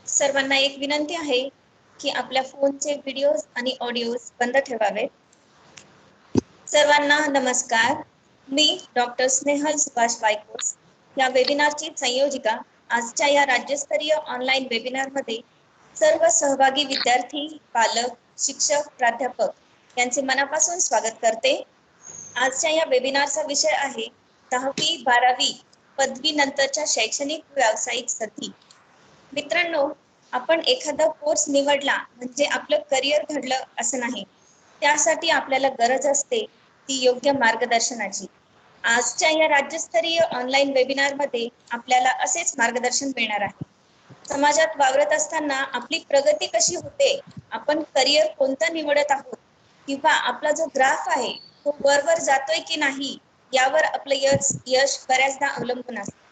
सर्वांना एक विनंती आहे की आपल्या फोनचे व्हिडिओज आणि ऑडिओज बंद ठेवावेत. सर्वांना नमस्कार. मी डॉक्टर स्नेहल सुभाष वायकोस या वेबिनारची संयोजिका. आजच्या या राज्यस्तरीय ऑनलाईन वेबिनारमध्ये सर्व सहभागी विद्यार्थी, पालक, शिक्षक, प्राध्यापक यांचे मनापासून स्वागत करते. आजच्या या वेबिनारचा विषय आहे 10वी 12वी पदवी नंतरच्या शैक्षणिक व्यावसायिक संधी. मित्रांनो, आपण एखादा कोर्स निवडला म्हणजे आपलं करिअर घडलं असं नाही. त्यासाठी आपल्याला गरज असते ती योग्य मार्गदर्शनाची. आजच्या या राज्यस्तरीय ऑनलाईन वेबिनारमध्ये आपल्याला असेच मार्गदर्शन मिळणार आहे. समाजात वावरत असताना आपली प्रगती कशी होते, आपण करिअर कोणतं निवडत आहोत किंवा आपला जो ग्राफ आहे तो वरवर जातोय की नाही यावर आपलं यश बऱ्याचदा अवलंबून असतं.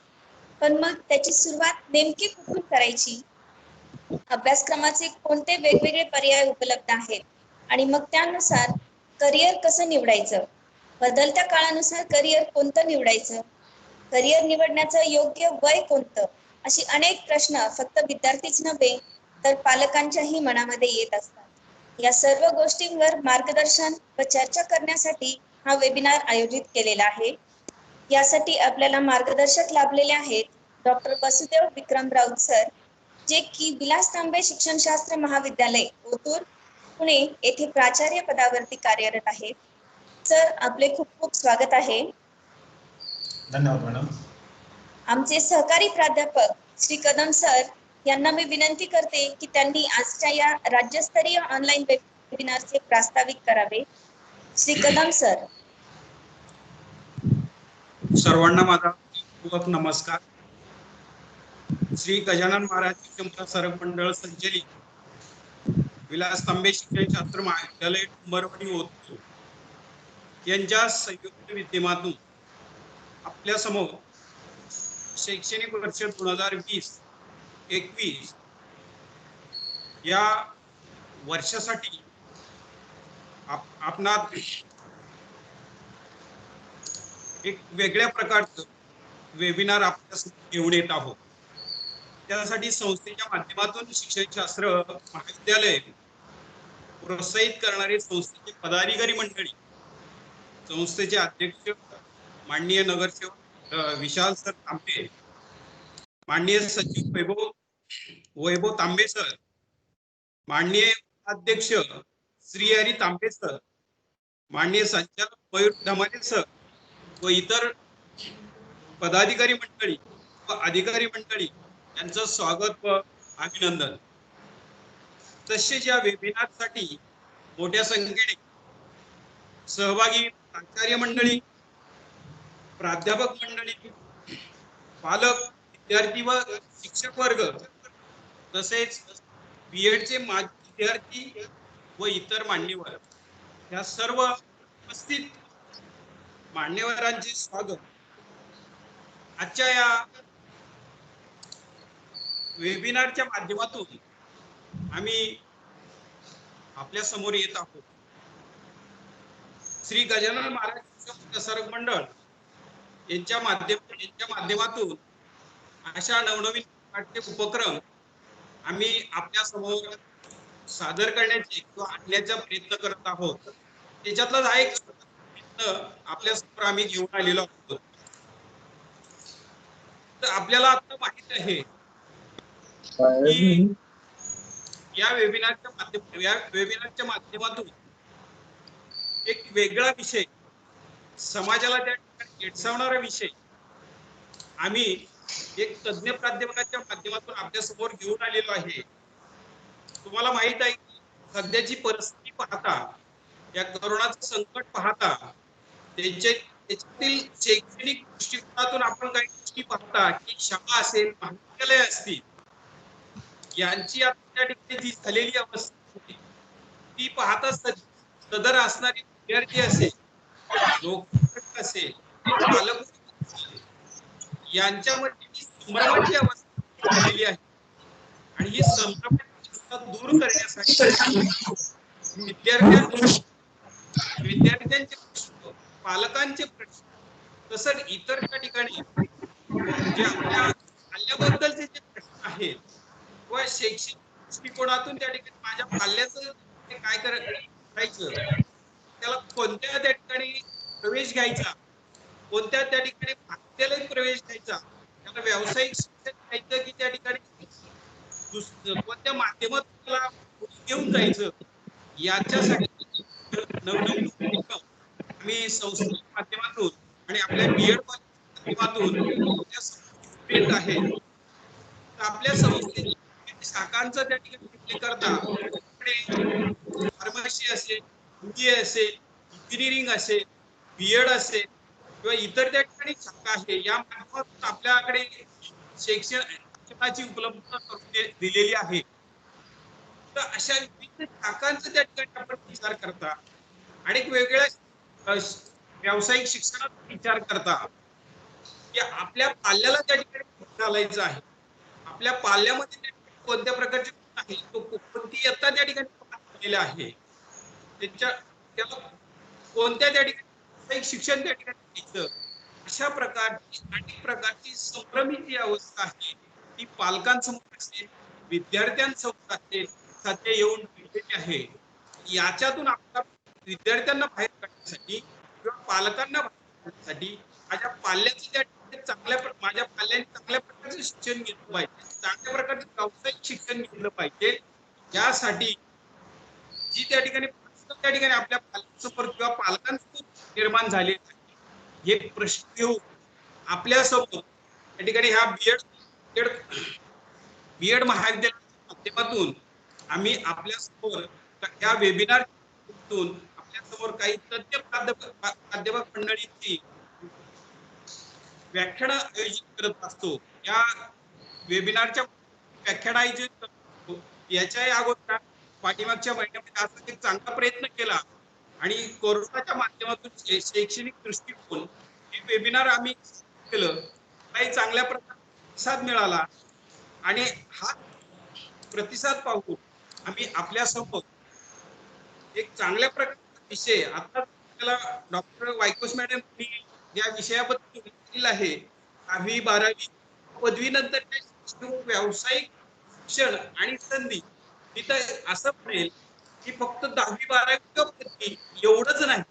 पण मग त्याची सुरुवात नेमकी कुठून करायची, अभ्यासक्रमाचे कोणते वेगवेगळे पर्याय उपलब्ध आहेत आणि मग त्यानुसार करिअर कसं निवडायचं, बदलत्या काळानुसार करिअर कोणतं निवडायचं, करिअर निवडण्याचं योग्य वय कोणतं, अशी अनेक प्रश्न फक्त विद्यार्थीच नव्हे तर पालकांच्याही मनामध्ये येत असतात. या सर्व गोष्टींवर मार्गदर्शन व चर्चा करण्यासाठी हा वेबिनार आयोजित केलेला आहे. यासाठी आपल्याला मार्गदर्शक लाभलेले आहेत डॉक्टर वसुदेव विक्रम राऊत सर, जे की विलास तांबे शिक्षणशास्त्र महाविद्यालय ओतूर पुणे येथे प्राचार्य पदावरती कार्यरत आहेत. सर, आपले खूप खूप स्वागत आहे. धन्यवाद मॅडम. आमचे सहकारी प्राध्यापक श्री कदम सर यांना मी विनंती करते की त्यांनी आजच्या या राज्यस्तरीय ऑनलाईन वेबिनारचे प्रास्ताविक करावे. श्री कदम सर. सर्वांना माझा पूर्वक नमस्कार. श्री गजानन महाराज शिक्षण प्रसारक मंडळ संचलित विलास तांबे शिक्षणशास्त्र महाविद्यालय उंबरवाडी ओतूर यांच्या संयुक्त विद्यमातून आपल्या समोर शैक्षणिक वर्ष 2020-21 या वर्षासाठी आपणात एक वेगळ्या प्रकारचं वेबिनार आपल्यासमोर घेऊन येत आहोत. त्यासाठी संस्थेच्या माध्यमातून शिक्षणशास्त्र महाविद्यालय प्रोत्साहित करणारे संस्थेचे पदाधिकारी मंडळी, संस्थेचे अध्यक्ष माननीय नगरसेवक विशाल सर तांबे, माननीय सचिव वैभव तांबे सर, माननीय अध्यक्ष श्रीहरी तांबे सर, माननीय संचालक मयूर धमाले सर व इतर पदाधिकारी मंडळी व अधिकारी मंडळी यांचं स्वागत व अभिनंदन. तसेच या वेबिनारसाठी मोठ्या संख्येने सहभागी प्राचार्य मंडळी, प्राध्यापक मंडळी, पालक, विद्यार्थी व शिक्षक वर्ग तसेच बीएडचे माजी विद्यार्थी व इतर मान्यवर या सर्व उपस्थित मान्यवरांचे स्वागत. आजच्या या वेबिनारच्या माध्यमातून आम्ही आपल्या समोर येत आहोत. श्री गजानन महाराज शिक्षण प्रसारक मंडळ यांच्या माध्यमातून अशा नवनवीन प्रकारचे उपक्रम आम्ही आपल्या समोर सादर करण्याचे किंवा आणण्याचा प्रयत्न करत आहोत. त्याच्यातलाच हा एक प्रयत्न आपल्या समोर आम्ही घेऊन आलेलो आहोत. तर आपल्याला आता माहित आहे की या वेबिनारच्या माध्यमातून एक वेगळा विषय, समाजाला त्या ठिकाणी भेडसावणारा विषय आम्ही एक तज्ञ प्राध्यापकाच्या माध्यमातून आपल्या समोर घेऊन आलेलो आहे. तुम्हाला माहित आहे की सध्याची परिस्थिती पाहता, या कोरोनाचं संकट पाहता, त्याच्यातील शैक्षणिक दृष्टिकोनातून आपण काही गोष्टी पाहता की शाळा असेल, महाविद्यालय असतील, यांची आता त्या ठिकाणी जी झालेली अवस्था ती पाहता सदर असणारे विद्यार्थी असेल, लोक असेल, पालक यांच्यामध्ये जी संभ्रमाची अवस्था झालेली आहे आणि ही संभ्रमाची अवस्था दूर करण्यासाठी विद्यार्थ्यांचे प्रश्न, पालकांचे प्रश्न तसंच इतर त्या ठिकाणी जे आपल्या आल्याबद्दलचे जे प्रश्न आहेत व किंवा शैक्षणिक दृष्टिकोनातून त्या ठिकाणी माझ्या पाल्याचं काय करायचं, त्याला कोणत्या त्या ठिकाणी प्रवेश घ्यायचा, कोणत्या त्या ठिकाणी महाविद्यालयात प्रवेश घ्यायचा, त्याला व्यावसायिक शिक्षण घ्यायचं की त्या ठिकाणी कोणत्या माध्यमातून त्याला घेऊन जायचं, याच्यासाठी नवनवीन उपक्रम आम्ही संस्थेच्या माध्यमातून आणि आपल्या बीएड माध्यमातून आपल्या संस्थेत येत आहे. तर आपल्या संस्थेच्या शाखांचा त्या ठिकाणी करता फार्मसी असेल, MBA असेल, इंजिनिअरिंग असेल, बीएड असेल किंवा इतर त्या ठिकाणी शाखा आहे, या माध्यमातून आपल्याकडे शिक्षणाची उपलब्धता करून दिलेली आहे. तर अशा विविध शाखांचा त्या ठिकाणी आपण विचार करता आणि वेगवेगळ्या व्यावसायिक शिक्षणाचा विचार करता की आपल्या पाल्याला त्या ठिकाणी घालायचं आहे, आपल्या पाल्यामध्ये कोणत्या प्रकारचे गुण आहे, तो कोणती इयत्ता त्या ठिकाणी आहे, त्याला कोणत्या त्या ठिकाणी शिक्षण त्या ठिकाणी द्यायचं, अशा प्रकारची अनेक प्रकारची संभ्रमित जी अवस्था आहे ती पालकांसमोर असेल, विद्यार्थ्यांसमोर असेल, सध्या येऊन भेटलेली आहे. याच्यातून आपल्या विद्यार्थ्यांना बाहेर काढण्यासाठी किंवा पालकांना बाहेर काढण्यासाठी माझ्या पाल्याचं त्या माझ्या पाल्याने चांगल्या प्रकारचं शिक्षण घेतलं पाहिजे, चांगल्या प्रकारचं व्यावसायिक शिक्षण घेतलं पाहिजे. यासाठी जी त्या ठिकाणी त्या ठिकाणी आपल्या पालकांसमोर किंवा पालकांसमोर निर्माण झाले हे प्रश्न घेऊन आपल्या समोर त्या ठिकाणी ह्या बीएड महाविद्यालयाच्या माध्यमातून आम्ही आपल्या समोर ह्या वेबिनारतून आपल्या समोर काही तज्ञ प्राध्यापक मंडळींची व्याख्यान आयोजित करत असतो. या वेबिनारच्या व्याख्यान आयोजित करतो. याच्याही अगोदर पाठीमागच्या महिन्यामध्ये असा एक चांगला प्रयत्न केला आणि कोरोनाच्या माध्यमातून शैक्षणिक दृष्टिकोन हे वेबिनार आम्ही केलं. काही चांगल्या प्रकारे प्रतिसाद मिळाला आणि हा प्रतिसाद पाहून आम्ही आपल्या समोर एक चांगल्या प्रकारचा विषय आता आपल्याला डॉक्टर वायकोस मॅडम या विषयाबद्दल दिलेला आहे. 10वी 12वी पदवीनंतर व्यावसायिक शिक्षण आणि संधी, तिथं असं म्हणेल की फक्त 10वी 12वी एवढंच नाही,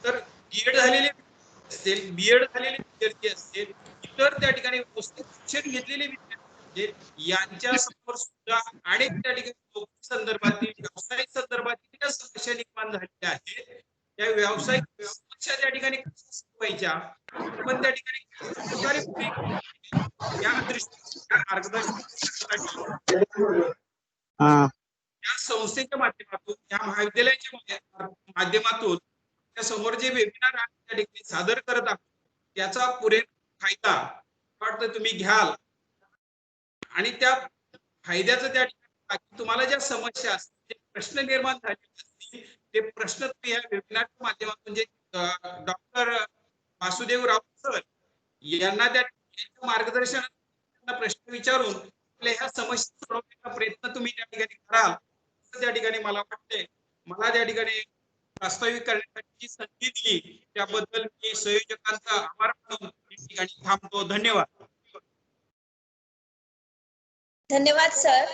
तर बीएड झालेले असतील, बीएड झालेले विद्यार्थी असतील, इतर त्या ठिकाणी शिक्षण घेतलेले विद्यार्थी यांच्या समोर सुद्धा अनेक त्या ठिकाणी नोकरी संदर्भातील, व्यवसाय संदर्भातील समस्या निर्माण झालेल्या आहेत. त्या व्यावसायिक समस्या त्या ठिकाणी व्हायच्या, पण त्या ठिकाणी या दृष्टीने मार्गदर्शन या संस्थेच्या माध्यमातून, या महाविद्यालयाच्या माध्यमातून त्या समोर जे वेबिनार त्या ठिकाणी सादर करत आहोत त्याचा पुरेपूर फायदा वाटतं तुम्ही घ्याल आणि त्या फायद्याचं त्या ठिकाणी तुम्हाला ज्या समस्या असतील, प्रश्न निर्माण झाले असतील, ते प्रश्न तुम्ही या वेबिनारच्या माध्यमातून जे डॉक्टर वासुदेव राऊत सर यांना त्या मार्गदर्शनात प्रश्न विचारून आपल्या ह्या समस्या सोडवण्याचा प्रयत्न तुम्ही त्या ठिकाणी कराल, त्या ठिकाणी मला वाटते. मला त्या ठिकाणी प्रास्ताविक करण्याची संधी दिली त्याबद्दल मी संयोजकांचा आभार मानून या ठिकाणी थांबतो. धन्यवाद. धन्यवाद सर.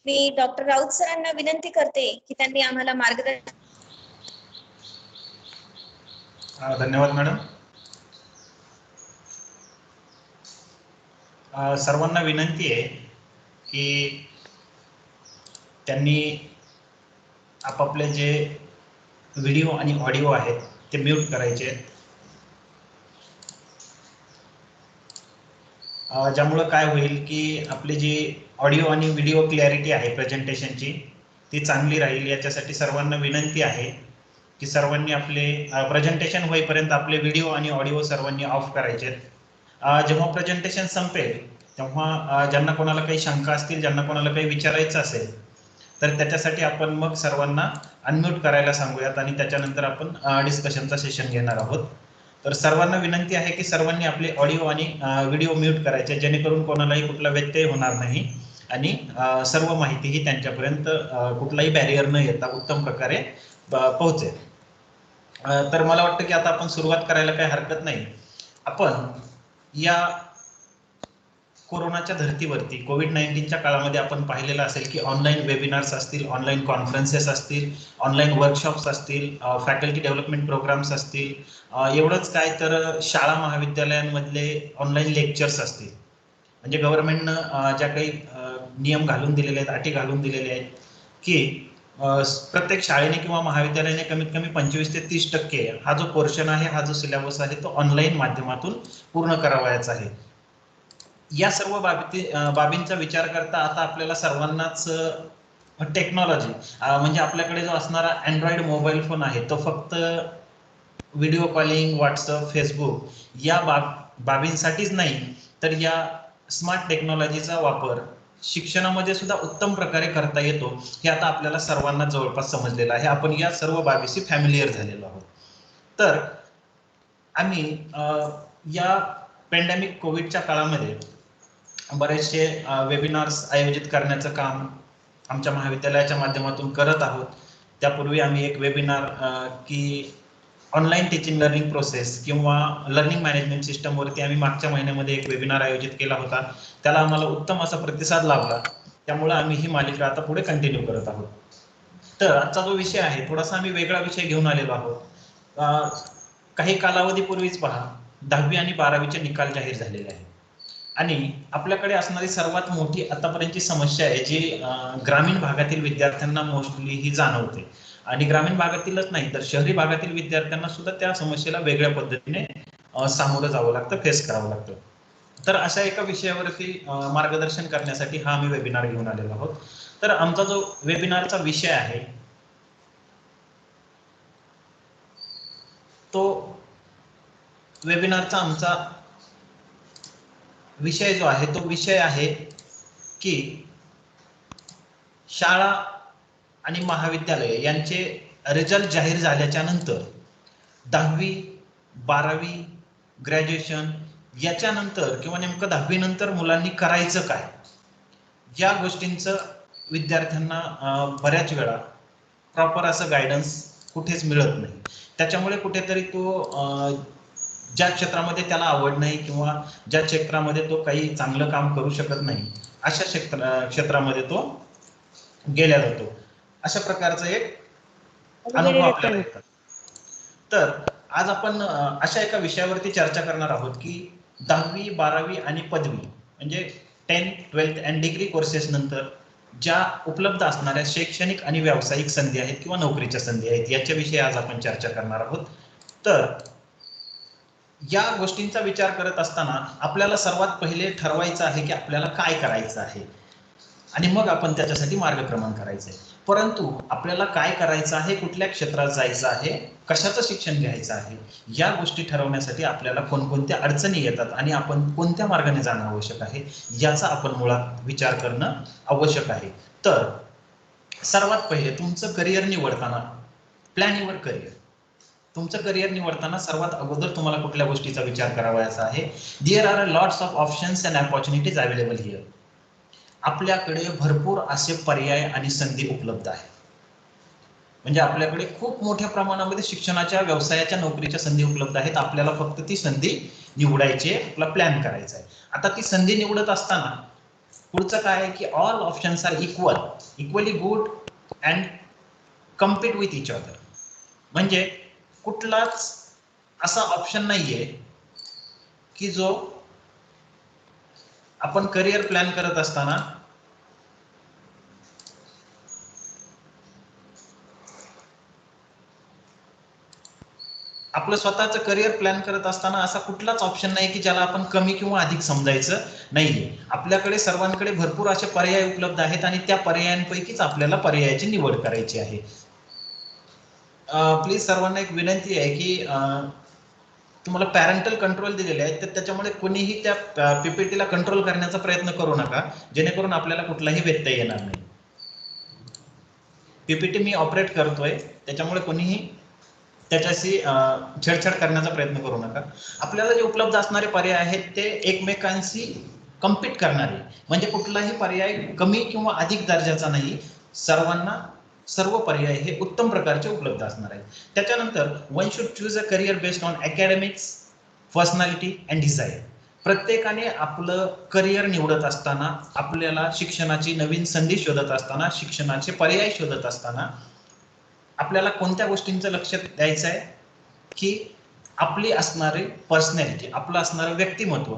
मी डॉक्टर राऊत सरांना विनंती करते की त्यांनी आम्हाला मार्गदर्शन. धन्यवाद मॅडम. सर्वांना विनंती आहे की त्यांनी आपापले जे व्हिडिओ आणि ऑडिओ आहेत ते म्यूट करायचे, ज्यामुळं काय होईल की आपली जी ऑडिओ आणि व्हिडिओ क्लॅरिटी आहे प्रेझेंटेशनची ती चांगली राहील. याच्यासाठी सर्वांना विनंती आहे की सर्वांनी आपले प्रेझेंटेशन होईपर्यंत आपले व्हिडिओ आणि ऑडिओ सर्वांनी ऑफ करायचे. जेव्हा प्रेझेंटेशन संपेल तेव्हा ज्यांना कोणाला काही शंका असतील, ज्यांना कोणाला काही विचारायचं असेल तर त्याच्यासाठी आपण मग सर्वांना अनम्यूट करायला सांगूयात आणि त्याच्यानंतर आपण डिस्कशनचा सेशन घेणार आहोत. तर सर्वांना विनंती आहे की सर्वांनी आपले ऑडिओ आणि व्हिडिओ म्यूट करायचे, जेणेकरून कोणालाही कुठला व्यत्यय होणार नाही आणि सर्व माहिती ही त्यांच्यापर्यंत कुठलाही बॅरियर न येता उत्तम प्रकारे पोहोचेल. तर मला वाटतं की आता आपण सुरुवात करायला काही हरकत नाही. आपण या कोरोनाच्या धर्तीवरती कोविड-19च्या काळामध्ये आपण पाहिलेलं असेल की ऑनलाईन वेबिनार्स असतील, ऑनलाईन कॉन्फरन्सेस असतील, ऑनलाईन वर्कशॉप्स असतील, फॅकल्टी डेव्हलपमेंट प्रोग्राम्स असतील, एवढंच काय तर शाळा महाविद्यालयांमधले ऑनलाईन लेक्चर्स असतील. म्हणजे गव्हर्नमेंटनं ज्या काही नियम घालून दिलेले आहेत, अटी घालून दिलेले आहेत की प्रत्येक शाळेने किंवा महाविद्यालयाने कमीत कमी 25 ते 30% हा जो पोर्शन आहे, हा जो सिलेबस आहे तो ऑनलाईन माध्यमातून पूर्ण करावयाचा आहे. या सर्व बाबींचा विचार करता आता आपल्याला सर्वांनाच टेक्नॉलॉजी म्हणजे आपल्याकडे जो असणारा अँड्रॉइड मोबाईल फोन आहे तो फक्त व्हिडिओ कॉलिंग, व्हॉट्सअप, फेसबुक या बाबींसाठीच नाही, तर या स्मार्ट टेक्नॉलॉजीचा वापर शिक्षणामध्ये सुद्धा उत्तम प्रकारे करता येतो हे आता आपल्याला सर्वांना जवळपास समजलेलं आहे. आपण या सर्व बाबीशी फॅमिलियर झालेलो आहोत. तर आम्ही या पॅन्डेमिक कोविडच्या काळामध्ये बरेचसे वेबिनार्स आयोजित करण्याचं काम आमच्या महाविद्यालयाच्या माध्यमातून करत आहोत. त्यापूर्वी आम्ही एक वेबिनार की ऑनलाईन टीचिंग लर्निंग प्रोसेस किंवा लर्निंग मॅनेजमेंट सिस्टमवरती आम्ही मागच्या महिन्यामध्ये एक वेबिनार आयोजित केला होता. त्याला आम्हाला उत्तम असा प्रतिसाद लाभला. त्यामुळे आम्ही ही मालिका आता पुढे कंटिन्यू करत आहोत. तर आजचा जो विषय आहे थोडासा आम्ही वेगळा विषय घेऊन आलेलो आहोत. काही कालावधीपूर्वीच पहा 10वी आणि 12वीचे निकाल जाहीर झालेले आहेत आणि आपल्याकडे असणारी सर्वात मोठी आतापर्यंतची समस्या आहे जी ग्रामीण भागातील विद्यार्थ्यांना मोस्टली ही जाणवते आणि ग्रामीण भागातीलच नाही तर शहरी भागातील विद्यार्थ्यांना सुद्धा त्या समस्येला वेगळ्या पद्धतीने सामोरं जावं लागतं, फेस करावं लागतं. तर अशा एका विषयावरती मार्गदर्शन करण्यासाठी हा आम्ही वेबिनार घेऊन आलेलो आहोत. तर आमचा जो वेबिनारचा विषय आहे तो वेबिनारचा आमचा विषय जो आहे तो विषय आहे की शाळा आणि महाविद्यालय यांचे रिझल्ट जाहीर झाल्याच्या नंतर 10वी 12वी ग्रॅज्युएशन याच्यानंतर किंवा नेमकं 10वी नंतर मुलांनी करायचं काय या गोष्टींचं विद्यार्थ्यांना बऱ्याच वेळा प्रॉपर असं गायडन्स कुठेच मिळत नाही. त्याच्यामुळे कुठेतरी तो ज्या क्षेत्रामध्ये त्याला आवड नाही किंवा ज्या क्षेत्रामध्ये तो काही चांगलं काम करू शकत नाही अशा क्षेत्रामध्ये तो गेला जातो. अशा प्रकारचा एक अनुभव आपल्याला येतात. तर आज आपण अशा एका विषयावरती चर्चा करणार आहोत की 10वी 12वी आणि पदवी म्हणजे 10th 12th and degree courses नंतर ज्या उपलब्ध असणाऱ्या शैक्षणिक आणि व्यावसायिक संधी आहेत किंवा नोकरीच्या संधी आहेत याच्याविषयी आज आपण चर्चा करणार आहोत. तर या गोष्टींचा विचार करत असताना आपल्याला सर्वात पहिले ठरवायचं आहे की आपल्याला काय करायचं आहे आणि मग आपण त्याच्यासाठी मार्गक्रमण करायचं आहे. परंतु आपल्याला काय करायचं आहे, कुठल्या क्षेत्रात जायचं आहे, कशाचं शिक्षण घ्यायचं आहे या गोष्टी ठरवण्यासाठी आपल्याला कोणकोणत्या अडचणी येतात आणि आपण कोणत्या मार्गाने जाणं आवश्यक आहे याचा आपण मुळात विचार करणं आवश्यक आहे. तर सर्वात पहिले तुमचं करिअर निवडताना प्लॅन युअर करिअर. तुमचं करिअर निवडताना सर्वात अगोदर तुम्हाला कुठल्या गोष्टीचा विचार करावायचा आहे. There are lots of options and opportunities available here. आपल्याकडे भरपूर असे पर्याय आणि संधी उपलब्ध आहेत. म्हणजे आपल्याकडे खूप मोठ्या प्रमाणामध्ये शिक्षणाच्या, व्यवसायाच्या, नोकरीच्या संधी उपलब्ध आहेत. आपल्याला फक्त ती संधी निवडायची, आपला प्लॅन करायचा आहे. आता ती संधी निवडत असताना पुढचं काय आहे की all options are equally good and compete with each other. म्हणजे कुठलाच असा ऑप्शन नाहीये की जो आपण करिअर प्लॅन करत असताना आपलं स्वतःचं करिअर प्लॅन करत असताना असा कुठलाच ऑप्शन नाही की ज्याला आपण कमी किंवा अधिक समजायचं नाहीये. आपल्याकडे सर्वांकडे भरपूर असे पर्याय उपलब्ध आहेत आणि त्या पर्यायांपैकीच आपल्याला पर्यायाची निवड करायची आहे. प्लीज सर्वांना एक विनंती आहे की तुम्हाला पॅरेंटल कंट्रोल दिलेले आहेत तर त्याच्यामुळे कोणीही त्या पीपीटीला कंट्रोल करण्याचा प्रयत्न करू नका जेणेकरून आपल्याला कुठलाही व्यत्यय येणार नाही. पीपीटी मी ऑपरेट करतोय त्याच्यामुळे कोणीही त्याच्याशी छेडछाड करण्याचा प्रयत्न करू नका. आपल्याला जे उपलब्ध असणारे पर्याय आहेत ते एकमेकांशी कम्पीट करणारे म्हणजे कुठलाही पर्याय कमी किंवा अधिक दर्जाचा नाही. सर्वांना सर्व पर्याय हे उत्तम प्रकारचे उपलब्ध असणार आहेत. त्याच्यानंतर one should choose a career based on academics, personality and desire. प्रत्येकाने आपलं करिअर निवडत असताना, आपल्याला शिक्षणाची नवीन संधी शोधत असताना, शिक्षणाचे पर्याय शोधत असताना आपल्याला कोणत्या गोष्टींचं लक्ष द्यायचं आहे की आपली असणारी पर्सनॅलिटी, आपलं असणारं व्यक्तिमत्व,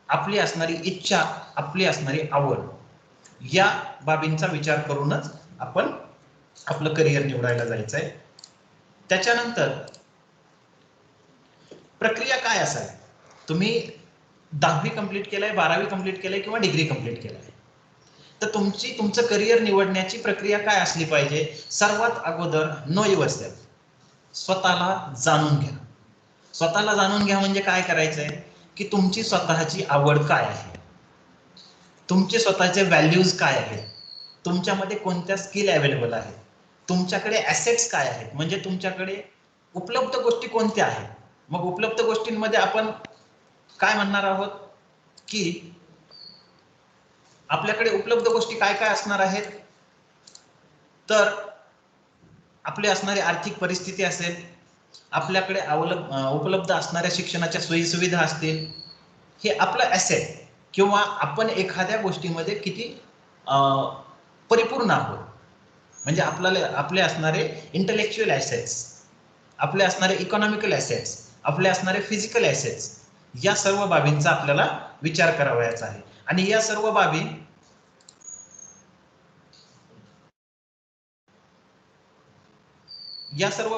आपली असणारी इच्छा, आपली असणारी आवड, या बाबींचा विचार करूनच आपण आपलं करिअर निवडायला जायचं आहे. त्याच्यानंतर प्रक्रिया काय असावी? तुम्ही 10वी कंप्लीट केलंय, 12वी कंप्लीट केलंय किंवा डिग्री कंप्लीट केलंय, तर तुमचं करिअर निवडण्याची प्रक्रिया काय असली पाहिजे? सर्वात अगोदर नो युअरसेल्फ, स्वतःला जाणून घ्या. स्वतःला जाणून घ्या म्हणजे काय करायचंय की तुमची स्वतःची आवड काय आहे, तुमचे स्वतःचे व्हॅल्यूज काय आहेत, तुमच्यामध्ये कोणत्या स्किल अवेलेबल आहेत, तुमच्याकडे ॲसेट्स काय आहेत, म्हणजे तुमच्याकडे उपलब्ध गोष्टी कोणत्या आहेत. मग उपलब्ध गोष्टींमध्ये आपण काय म्हणणार आहोत की आपल्याकडे उपलब्ध गोष्टी काय काय असणार आहेत, तर आपली असणारी आर्थिक परिस्थिती असेल, आपल्याकडे उपलब्ध असणाऱ्या शिक्षणाच्या सोयीसुविधा असतील, हे आपलं ॲसेट, किंवा आपण एखाद्या गोष्टीमध्ये किती परिपूर्ण आहोत, म्हणजे आपले असणारे इंटेलेक्च्युअल ॲसेट्स, आपले असणारे इकॉनॉमिकल ॲसेट्स, आपले असणारे फिजिकल ॲसेट्स, या सर्व बाबींचा आपल्याला विचार करावयाचा आहे. आणि या सर्व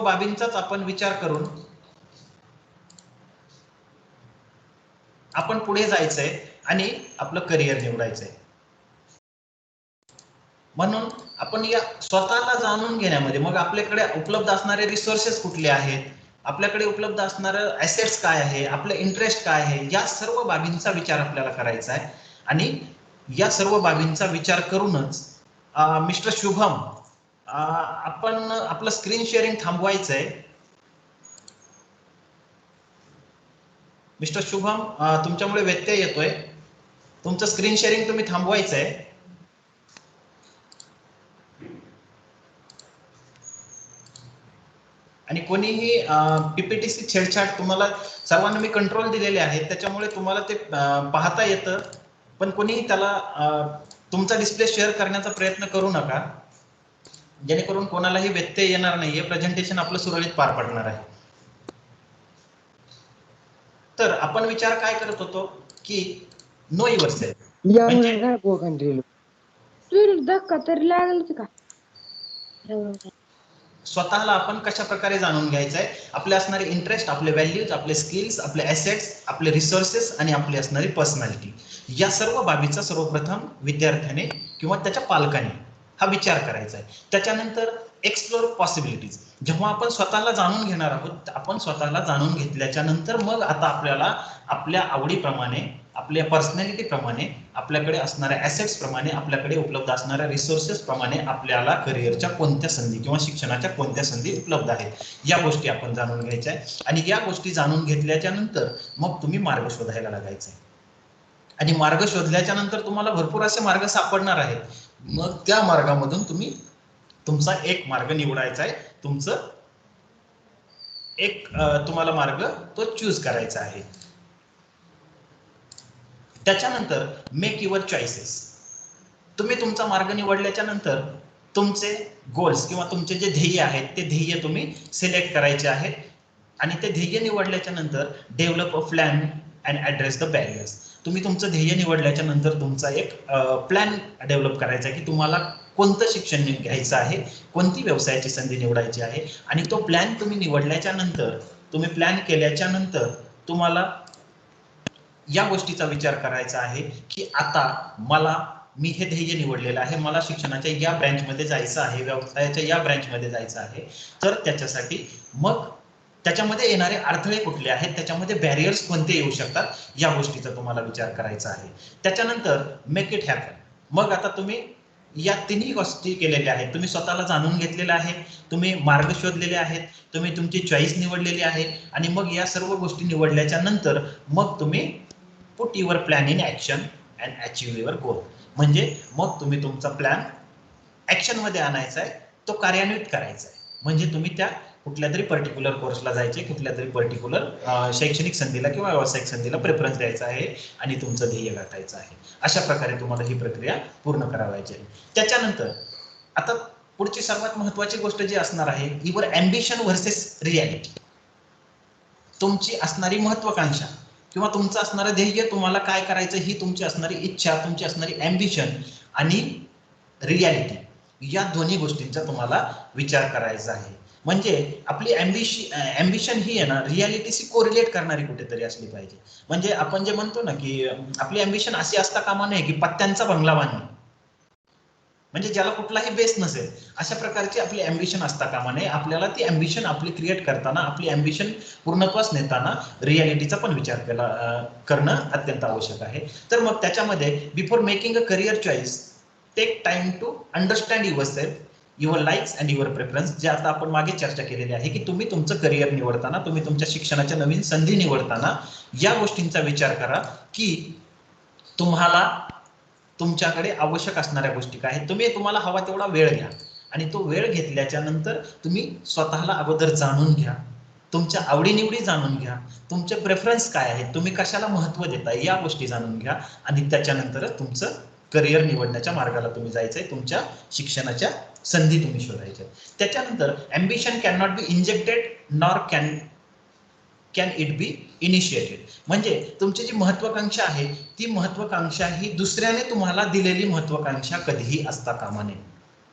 बाबींचाच आपण विचार करून आपण पुढे जायचंय आणि आपलं करिअर निवडायचंय. म्हणून आपण या स्वतःला जाणून घेण्यामध्ये, मग आपल्याकडे उपलब्ध असणारे रिसोर्सेस कुठले आहेत, आपल्याकडे उपलब्ध असणारं ॲसेट्स काय आहे, आपलं इंटरेस्ट काय आहे, या सर्व बाबींचा विचार आपल्याला करायचा आहे. आणि या सर्व बाबींचा विचार करूनच मिस्टर शुभम, आपण आपलं स्क्रीन शेअरिंग थांबवायचंय. मिस्टर शुभम, तुमच्यामुळे व्यत्यय येतोय, तुमचं स्क्रीन शेअरिंग तुम्ही थांबवायचंय. आणि कोणीही पीपीटीसी छेडछाड, तुम्हाला सर्वांना मी कंट्रोल दिलेले आहेत, त्याच्यामुळे तुम्हाला ते पाहता येतं, पण कोणीही त्याला तुमचा डिस्प्ले शेअर करण्याचा प्रयत्न करू नका, जेणेकरून कोणालाही व्यत्यय येणार नाहीये, प्रेझेंटेशन आपलं सुरळीत पार पडणार आहे. तर आपण विचार काय करत होतो की नो युअरसेल्फ, धक्का तरी लागेल का? स्वतःला आपण कशा प्रकारे जाणून घ्यायचंय, आपले असणारे इंटरेस्ट, आपले व्हॅल्यूज, आपले स्किल्स, आपले ॲसेट्स, आपले रिसोर्सेस आणि आपली असणारी पर्सनॅलिटी, या सर्व बाबीचा सर्वप्रथम विद्यार्थ्याने किंवा त्याच्या पालकाने हा विचार करायचा आहे. त्याच्यानंतर एक्सप्लोर पॉसिबिलिटीज. जेव्हा आपण स्वतःला जाणून घेणार आहोत, आपण स्वतःला जाणून घेतल्याच्या नंतर मग आता आपल्याला आपल्या आवडीप्रमाणे, आपल्या पर्सनॅलिटी प्रमाणे, आपल्याकडे असणाऱ्या ॲसेट्स प्रमाणे, आपल्याकडे उपलब्ध असणाऱ्या रिसोर्सेस प्रमाणे आपल्याला करिअरच्या कोणत्या संधी किंवा शिक्षणाच्या कोणत्या संधी उपलब्ध आहेत, या गोष्टी आपण जाणून घ्यायच्या आहे. आणि या गोष्टी जाणून घेतल्याच्या नंतर मग तुम्ही मार्ग शोधायला लागायचा आहे. आणि मार्ग शोधल्याच्या नंतर तुम्हाला भरपूर असे मार्ग सापडणार आहेत. मग त्या मार्गामधून तुम्ही तुमचा एक मार्ग निवडायचा आहे, तुमचं एक तुम्हाला मार्ग तो चूज करायचा आहे. त्याच्यानंतर मेक युअर चॉईसेस. तुम्ही तुमचा मार्ग निवडल्याच्या नंतर तुमचे गोल्स किंवा तुमचे जे ध्येय आहेत, ते ध्येय तुम्ही सिलेक्ट करायचे आहेत. आणि ते ध्येय निवडल्याच्या नंतर develop a plan and address the barriers. तुम्ही तुमचं ध्येय निवडल्याच्या नंतर तुमचा एक प्लॅन डेव्हलप करायचा आहे की तुम्हाला कोणतं शिक्षण घ्यायचं आहे, कोणती व्यवसायाची संधी निवडायची आहे. आणि तो प्लॅन तुम्ही निवडल्याच्या नंतर, तुम्ही प्लॅन केल्याच्या नंतर तुम्हाला या गोष्टीचा विचार करायचा आहे की आता मी हे ध्येय निवडलेलं आहे, मला शिक्षणाच्या या ब्रँचमध्ये जायचं आहे, व्यवसायाच्या या ब्रँचमध्ये जायचं आहे. तर त्याच्यासाठी मग त्याच्यामध्ये येणारे अडथळे कुठले आहेत, त्याच्यामध्ये बॅरियर्स कोणते येऊ शकतात, या गोष्टीचा तुम्हाला विचार करायचा आहे. त्याच्यानंतर मेक इट हॅपन. मग आता तुम्ही या तिन्ही गोष्टी केलेल्या आहेत, तुम्ही स्वतःला जाणून घेतलेलं आहे, तुम्ही मार्ग शोधलेले आहेत, तुम्ही तुमची चॉईस निवडलेली आहे. आणि मग या सर्व गोष्टी निवडल्याच्या नंतर मग तुम्ही put your plan in action and achieve your गोल. म्हणजे मग तुम्ही तुमचा प्लॅन ॲक्शनमध्ये आणायचा आहे, तो कार्यान्वित करायचा आहे. म्हणजे तुम्ही त्या कुठल्या तरी पर्टिक्युलर कोर्सला जायचे, कुठल्या तरी पर्टिक्युलर शैक्षणिक संधीला किंवा व्यावसायिक संधीला प्रेफरन्स द्यायचा आहे आणि तुमचं ध्येय गाठायचं आहे. अशा प्रकारे तुम्हाला ही प्रक्रिया पूर्ण करावायची आहे. त्याच्यानंतर आता पुढची सर्वात महत्वाची गोष्ट जी असणार आहे, युअर अँबिशन व्हर्सेस रियालिटी. तुमची असणारी महत्वाकांक्षा किंवा तुमचं असणारं ध्येय, तुम्हाला काय करायचं ही तुमची असणारी इच्छा, तुमची असणारी अँबिशन आणि रियालिटी या दोन्ही गोष्टींचा तुम्हाला विचार करायचा आहे. म्हणजे आपली अँबिशन ही आहे ना रियालिटीशी कोरिलेट करणारी कुठेतरी असली पाहिजे. म्हणजे आपण जे म्हणतो ना की आपली अँबिशन अशी असता कामा नये की पत्त्यांचा बंगला बांधणे, म्हणजे ज्याला कुठलाही बेस नसेल अशा प्रकारची आपली अँबिशन असता कामा नये. आपल्याला ती अँबिशन आपली क्रिएट करताना, आपली अँबिशन पूर्णत्वास नेताना रियालिटीचा पण विचार करणं अत्यंत आवश्यक आहे. तर मग त्याच्यामध्ये before making a career choice take time to understand yourself, your likes and your preference. जे आता आपण मागे चर्चा केलेली आहे की तुम्ही तुमचं करिअर निवडताना, तुम्ही तुमच्या शिक्षणाच्या नवीन संधी निवडताना या गोष्टींचा विचार करा की तुम्हाला तुमच्याकडे आवश्यक असणाऱ्या गोष्टी काय आहेत. तुम्हाला हवा तेवढा वेळ घ्या आणि तो वेळ घेतल्याच्या नंतर तुम्ही स्वतःला अगोदर जाणून घ्या, तुमच्या आवडीनिवडी जाणून घ्या, तुमचे प्रेफरन्स काय आहेत, तुम्ही कशाला महत्व देताय या गोष्टी जाणून घ्या आणि त्याच्यानंतरच तुमचं करिअर निवडण्याच्या मार्गाला तुम्ही जायचंय, तुमच्या शिक्षणाच्या संधी तुम्ही शोधायच्या. त्याच्यानंतर ambition can not be injected nor can it be initiated. म्हणजे तुमची जी महत्वाकांक्षा आहे ती महत्वाकांक्षा ही दुसऱ्याने तुम्हाला दिलेली महत्वाकांक्षा कधीही असता कामा नये.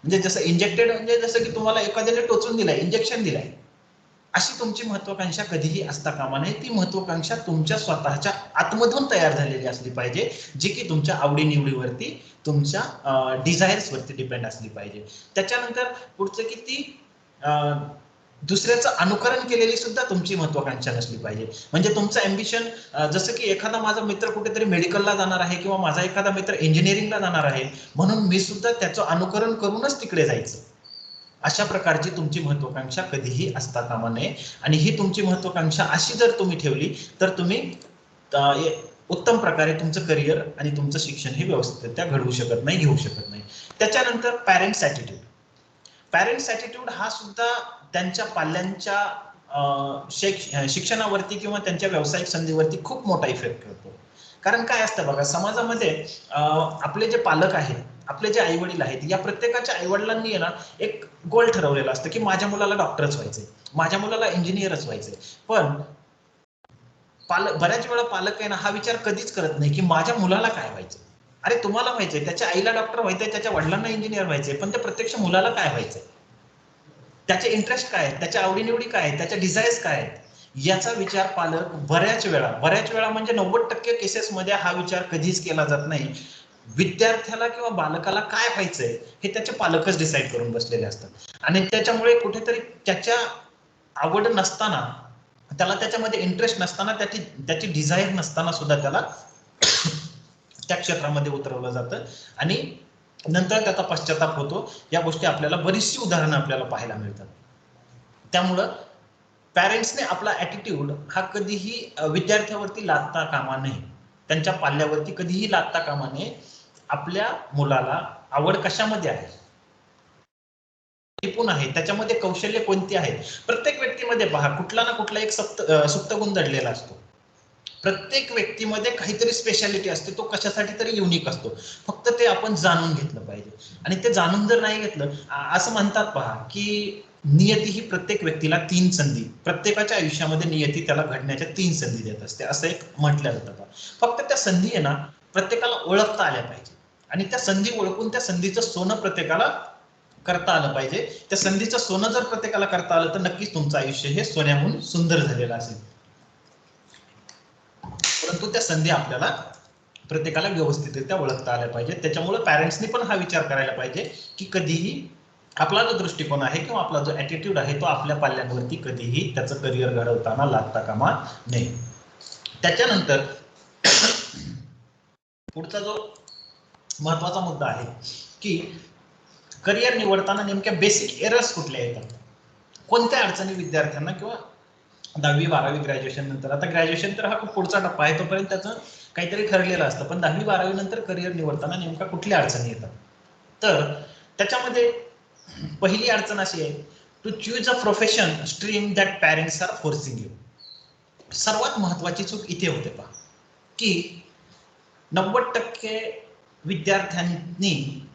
म्हणजे जसं इंजेक्टेड म्हणजे जसं की तुम्हाला एखाद्याने टोचून दिलाय, इंजेक्शन दिलाय, अशी तुमची महत्वाकांक्षा कधीही असता कामा नये. ती महत्वाकांक्षा तुमच्या स्वतःच्या आतमधून तयार झालेली असली पाहिजे, जी की तुमच्या आवडीनिवडीवरती, तुमच्या डिझायर्स वरती डिपेंड असली पाहिजे. त्याच्यानंतर पुढचं की ती दुसऱ्याचं अनुकरण केलेली सुद्धा तुमची महत्वाकांक्षा नसली पाहिजे. म्हणजे तुमचं अँबिशन जसं की एखादा माझा मित्र कुठेतरी मेडिकलला जाणार आहे किंवा माझा एखादा मित्र इंजिनिअरिंगला जाणार आहे म्हणून मी सुद्धा त्याचं अनुकरण करूनच तिकडे जायचं, अशा प्रकारची तुमची महत्वाकांक्षा कधीही असता कामा नये. आणि ही तुमची महत्वाकांक्षा अशी जर तुम्ही ठेवली तर तुम्ही उत्तम प्रकारे तुमचं करिअर आणि तुमचं शिक्षण हे व्यवस्थितरित्या घडवू शकत नाही, घेऊ शकत नाही. त्याच्यानंतर पॅरेंट्स ॲटिट्यूड. पॅरेंट्स ॲटिट्यूड हा सुद्धा त्यांच्या पाल्यांच्या शिक्षणावरती किंवा त्यांच्या व्यावसायिक संधीवरती खूप मोठा इफेक्ट करतो. कारण काय असतं बघा, समाजामध्ये आपले जे पालक आहेत, आपले जे आई वडील आहेत, या प्रत्येकाच्या आई वडिलांनी ना एक गोल ठरवलेला असतं की माझ्या मुलाला डॉक्टरच व्हायचंय, माझ्या मुलाला इंजिनियरच व्हायचंय. पण बऱ्याच वेळा पालक आहे ना हा विचार कधीच करत नाही की माझ्या मुलाला काय व्हायचंय. अरे तुम्हाला व्हायचंय, त्याच्या आईला डॉक्टर व्हायचंय, त्याच्या वडिलांना इंजिनियर व्हायचंय, पण त्या प्रत्यक्ष मुलाला काय व्हायचंय, त्याचे इंटरेस्ट काय आहेत, त्याच्या आवडीनिवडी काय आहेत, त्याच्या डिझायर्स काय आहेत, याचा विचार पालक बऱ्याच वेळा म्हणजे 90% केसेसमध्ये हा विचार कधीच केला जात नाही. विद्यार्थ्याला किंवा बालकाला काय व्हायचंय हे त्याचे पालकच डिसाईड करून बसलेले असतात आणि त्याच्यामुळे कुठेतरी त्याच्या आवड नसताना, त्याला त्याच्यामध्ये इंटरेस्ट नसताना, त्याची डिझायर नसताना सुद्धा त्याला त्या क्षेत्रामध्ये उतरवलं जातं आणि नंतर त्याचा पश्चाताप होतो. या गोष्टी आपल्याला बरीचशी उदाहरणं आपल्याला पाहायला मिळतात. त्यामुळं पॅरेंट्सने आपला ॲटिट्यूड हा कधीही विद्यार्थ्यावरती लादता कामा नये, त्यांच्या पाल्यावरती कधीही लादता कामा नये. आपल्या मुलाला आवड कशामध्ये आहे, निपुण आहे, त्याच्यामध्ये कौशल्य कोणती आहेत. प्रत्येक व्यक्तीमध्ये पहा कुठला ना कुठला एक सुप्त गुण दडलेला असतो. प्रत्येक व्यक्तीमध्ये काहीतरी स्पेशालिटी असते, तो कशासाठी तरी युनिक असतो. फक्त ते आपण जाणून घेतलं पाहिजे. आणि ते जाणून जर नाही घेतलं, असं म्हणतात पहा की नियती ही प्रत्येक व्यक्तीला 3 संधी, प्रत्येकाच्या आयुष्यामध्ये नियती त्याला घडण्याच्या 3 संधी देत असते, असं एक म्हटलं जातं. फक्त त्या संधी आहे ना प्रत्येकाला ओळखता आल्या पाहिजे आणि त्या संधी ओळखून त्या संधीचं सोनं प्रत्येकाला करता आलं पाहिजे. त्या संधीचं सोनं जर प्रत्येकाला करता आलं तर नक्कीच तुमचं आयुष्य हे सोन्याहून सुंदर झालेलं असेल. परंतु त्या संधी आपल्याला प्रत्येकाला व्यवस्थितरित्या ओळखता आल्या पाहिजे. त्याच्यामुळे पॅरेंट्सनी पण हा विचार करायला पाहिजे की कधीही आपला जो दृष्टिकोन आहे किंवा आपला जो ॲटिट्यूड आहे तो आपल्या पाल्यांवरती कधीही त्याचं करिअर घडवताना लागता कामा नये. त्याच्यानंतर पुढचा जो महत्वाचा मुद्दा आहे की करिअर निवडताना नेमक्या बेसिक एरर्स कुठल्या येतात, कोणत्या अडचणी विद्यार्थ्यांना किंवा 10वी 12वी ग्रॅज्युएशन नंतर, आता ग्रॅज्युएशन तर हा खूप पुढचा टप्पा आहे, तोपर्यंत त्याचं काहीतरी ठरलेलं असतं, पण 10वी 12वी नंतर करिअर निवडताना नेमका कुठल्या अडचणी येतात. तर त्याच्यामध्ये पहिली अडचण अशी आहे to choose a profession stream that parents are forcing you. सर्वात महत्वाची चूक इथे होते पहा की 90% विद्यार्थ्यांनी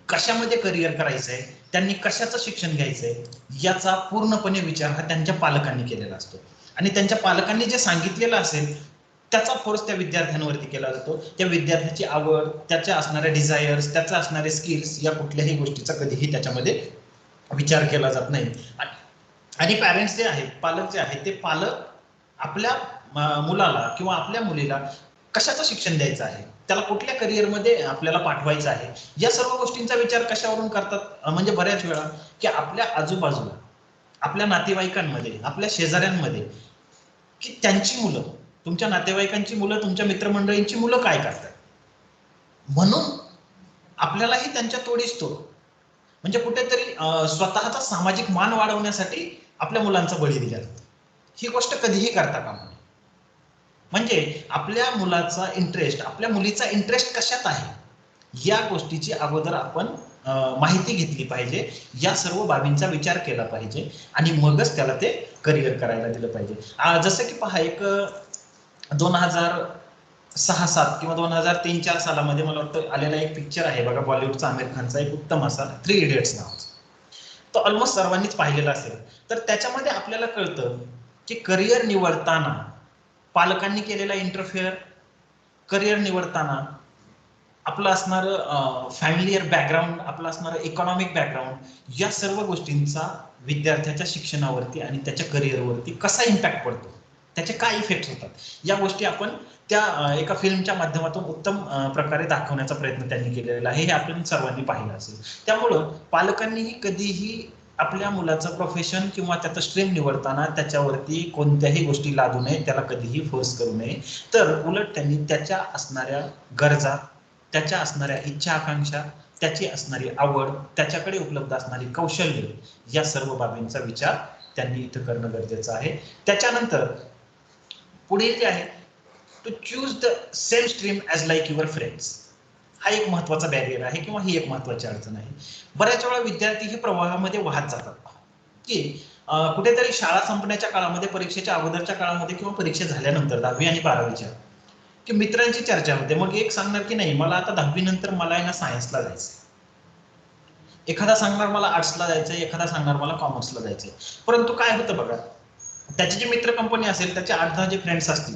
कशामध्ये करिअर करायचंय, त्यांनी कशाचं शिक्षण घ्यायचंय याचा पूर्णपणे विचार हा त्यांच्या पालकांनी केलेला असतो आणि त्यांच्या पालकांनी जे सांगितलेलं असेल त्याचा फोर्स त्या विद्यार्थ्यांवरती केला जातो. त्या विद्यार्थ्याची आवड, त्याच्या असणाऱ्या डिझायर्स, त्याचा असणारे स्किल्स या कुठल्याही गोष्टीचा कधीही त्याच्यामध्ये विचार केला जात नाही. आणि पॅरेंट्स जे आहेत, पालक जे आहेत, ते पालक आपल्या मुलाला किंवा आपल्या मुलीला कशाचं शिक्षण द्यायचं आहे, त्याला कुठल्या करिअरमध्ये आपल्याला पाठवायचं आहे, या सर्व गोष्टींचा विचार कशावरून करतात. म्हणजे बऱ्याच वेळा की आपल्या आजूबाजूला, आपल्या नातेवाईकांमध्ये, आपल्या शेजाऱ्यांमध्ये की त्यांची मुलं, तुमच्या नातेवाईकांची मुलं, तुमच्या मित्रमंडळींची मुलं काय करतात, म्हणून आपल्यालाही त्यांच्या तोडीस तोड. म्हणजे कुठेतरी स्वतःचा सामाजिक मान वाढवण्यासाठी आपल्या मुलांचा बळी दिला जातो. ही गोष्ट कधीही करता कामा नये. म्हणजे आपल्या मुलाचा इंटरेस्ट, आपल्या मुलीचा इंटरेस्ट कशात आहे या गोष्टीची अगोदर आपण माहिती घेतली पाहिजे. या सर्व बाबींचा विचार केला पाहिजे आणि मगच त्याला ते करिअर करायला दिलं पाहिजे. जसं की पहा, एक 2006-07 किंवा 2003-04 सालामध्ये मला वाटतं आलेला एक पिक्चर आहे बघा, बॉलिवूडचा, आमिर खानचा एक उत्तम असा, 3 इडियट्स नावाचा. तो ऑलमोस्ट सर्वांनीच पाहिलेला असेल. तर त्याच्यामध्ये आपल्याला कळतं की करिअर निवडताना पालकांनी केलेला इंटरफेअर, करिअर निवडताना आपलं असणारं फॅमिलियर बॅकग्राऊंड, आपलं असणारं इकॉनॉमिक बॅकग्राऊंड, या सर्व गोष्टींचा विद्यार्थ्याच्या शिक्षणावरती आणि त्याच्या करिअरवरती कसा इम्पॅक्ट पडतो, त्याचे काय इफेक्ट होतात, या गोष्टी आपण त्या एका फिल्मच्या माध्यमातून उत्तम प्रकारे दाखवण्याचा प्रयत्न त्यांनी केलेला आहे. हे आपण सर्वांनी पाहिलं असेल. त्यामुळं पालकांनीही कधीही आपल्या मुलाचं प्रोफेशन किंवा त्याचं स्ट्रीम निवडताना त्याच्यावरती कोणत्याही गोष्टी लादू नये, त्याला कधीही फोर्स करू नये. तर उलट त्यांनी त्याच्या असणाऱ्या गरजा, त्याच्या असणाऱ्या इच्छा आकांक्षा, त्याची असणारी आवड, त्याच्याकडे उपलब्ध असणारी कौशल्य, या सर्व बाबींचा विचार त्यांनी इथं करणं गरजेचं आहे. त्याच्यानंतर पुढे जे आहे, to choose the same stream as like your friends, हा एक महत्वाचा बॅरियर आहे किंवा ही एक महत्वाची अडचण आहे. बऱ्याच वेळा विद्यार्थी हे प्रवाहामध्ये वाहत जातात की कुठेतरी शाळा संपण्याच्या काळामध्ये, परीक्षेच्या अगोदरच्या काळामध्ये किंवा परीक्षा झाल्यानंतर 10वी आणि 12वीच्या की मित्रांची चर्चा होते. मग एक सांगणार की नाही, मला आता 10वी नंतर मला आहे ना सायन्सला जायचं, एखादा सांगणार मला आर्ट्सला जायचं, एखादा सांगणार मला कॉमर्सला जायचं. परंतु काय होतं बघा, त्याची जी मित्र कंपनी असेल, त्याचे 8-10 जे फ्रेंड्स असतील,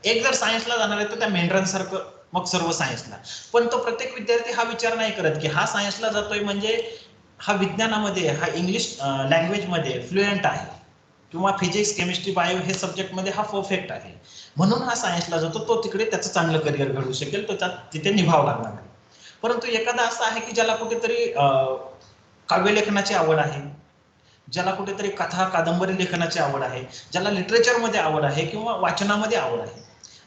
एक जर सायन्सला जाणार आहे तर त्या मेंढरांसारखं मग सर्व सायन्सला. पण तो प्रत्येक विद्यार्थी हा विचार नाही करत की हा सायन्सला जातोय म्हणजे हा विज्ञानामध्ये, हा इंग्लिश लँग्वेजमध्ये फ्लुएंट आहे किंवा फिजिक्स, केमिस्ट्री, बायो हे सब्जेक्टमध्ये हा परफेक्ट आहे, म्हणून हा सायन्सला जातो. तो तिकडे त्याचं चांगलं करिअर घडू शकेल, तो तिथे निभाव लागणार आहे. परंतु एखादा असा आहे की ज्याला कुठेतरी काव्यलेखनाची आवड आहे, ज्याला कुठेतरी कथा कादंबरी लेखनाची आवड आहे, ज्याला लिटरेचरमध्ये आवड आहे किंवा वाचनामध्ये आवड आहे,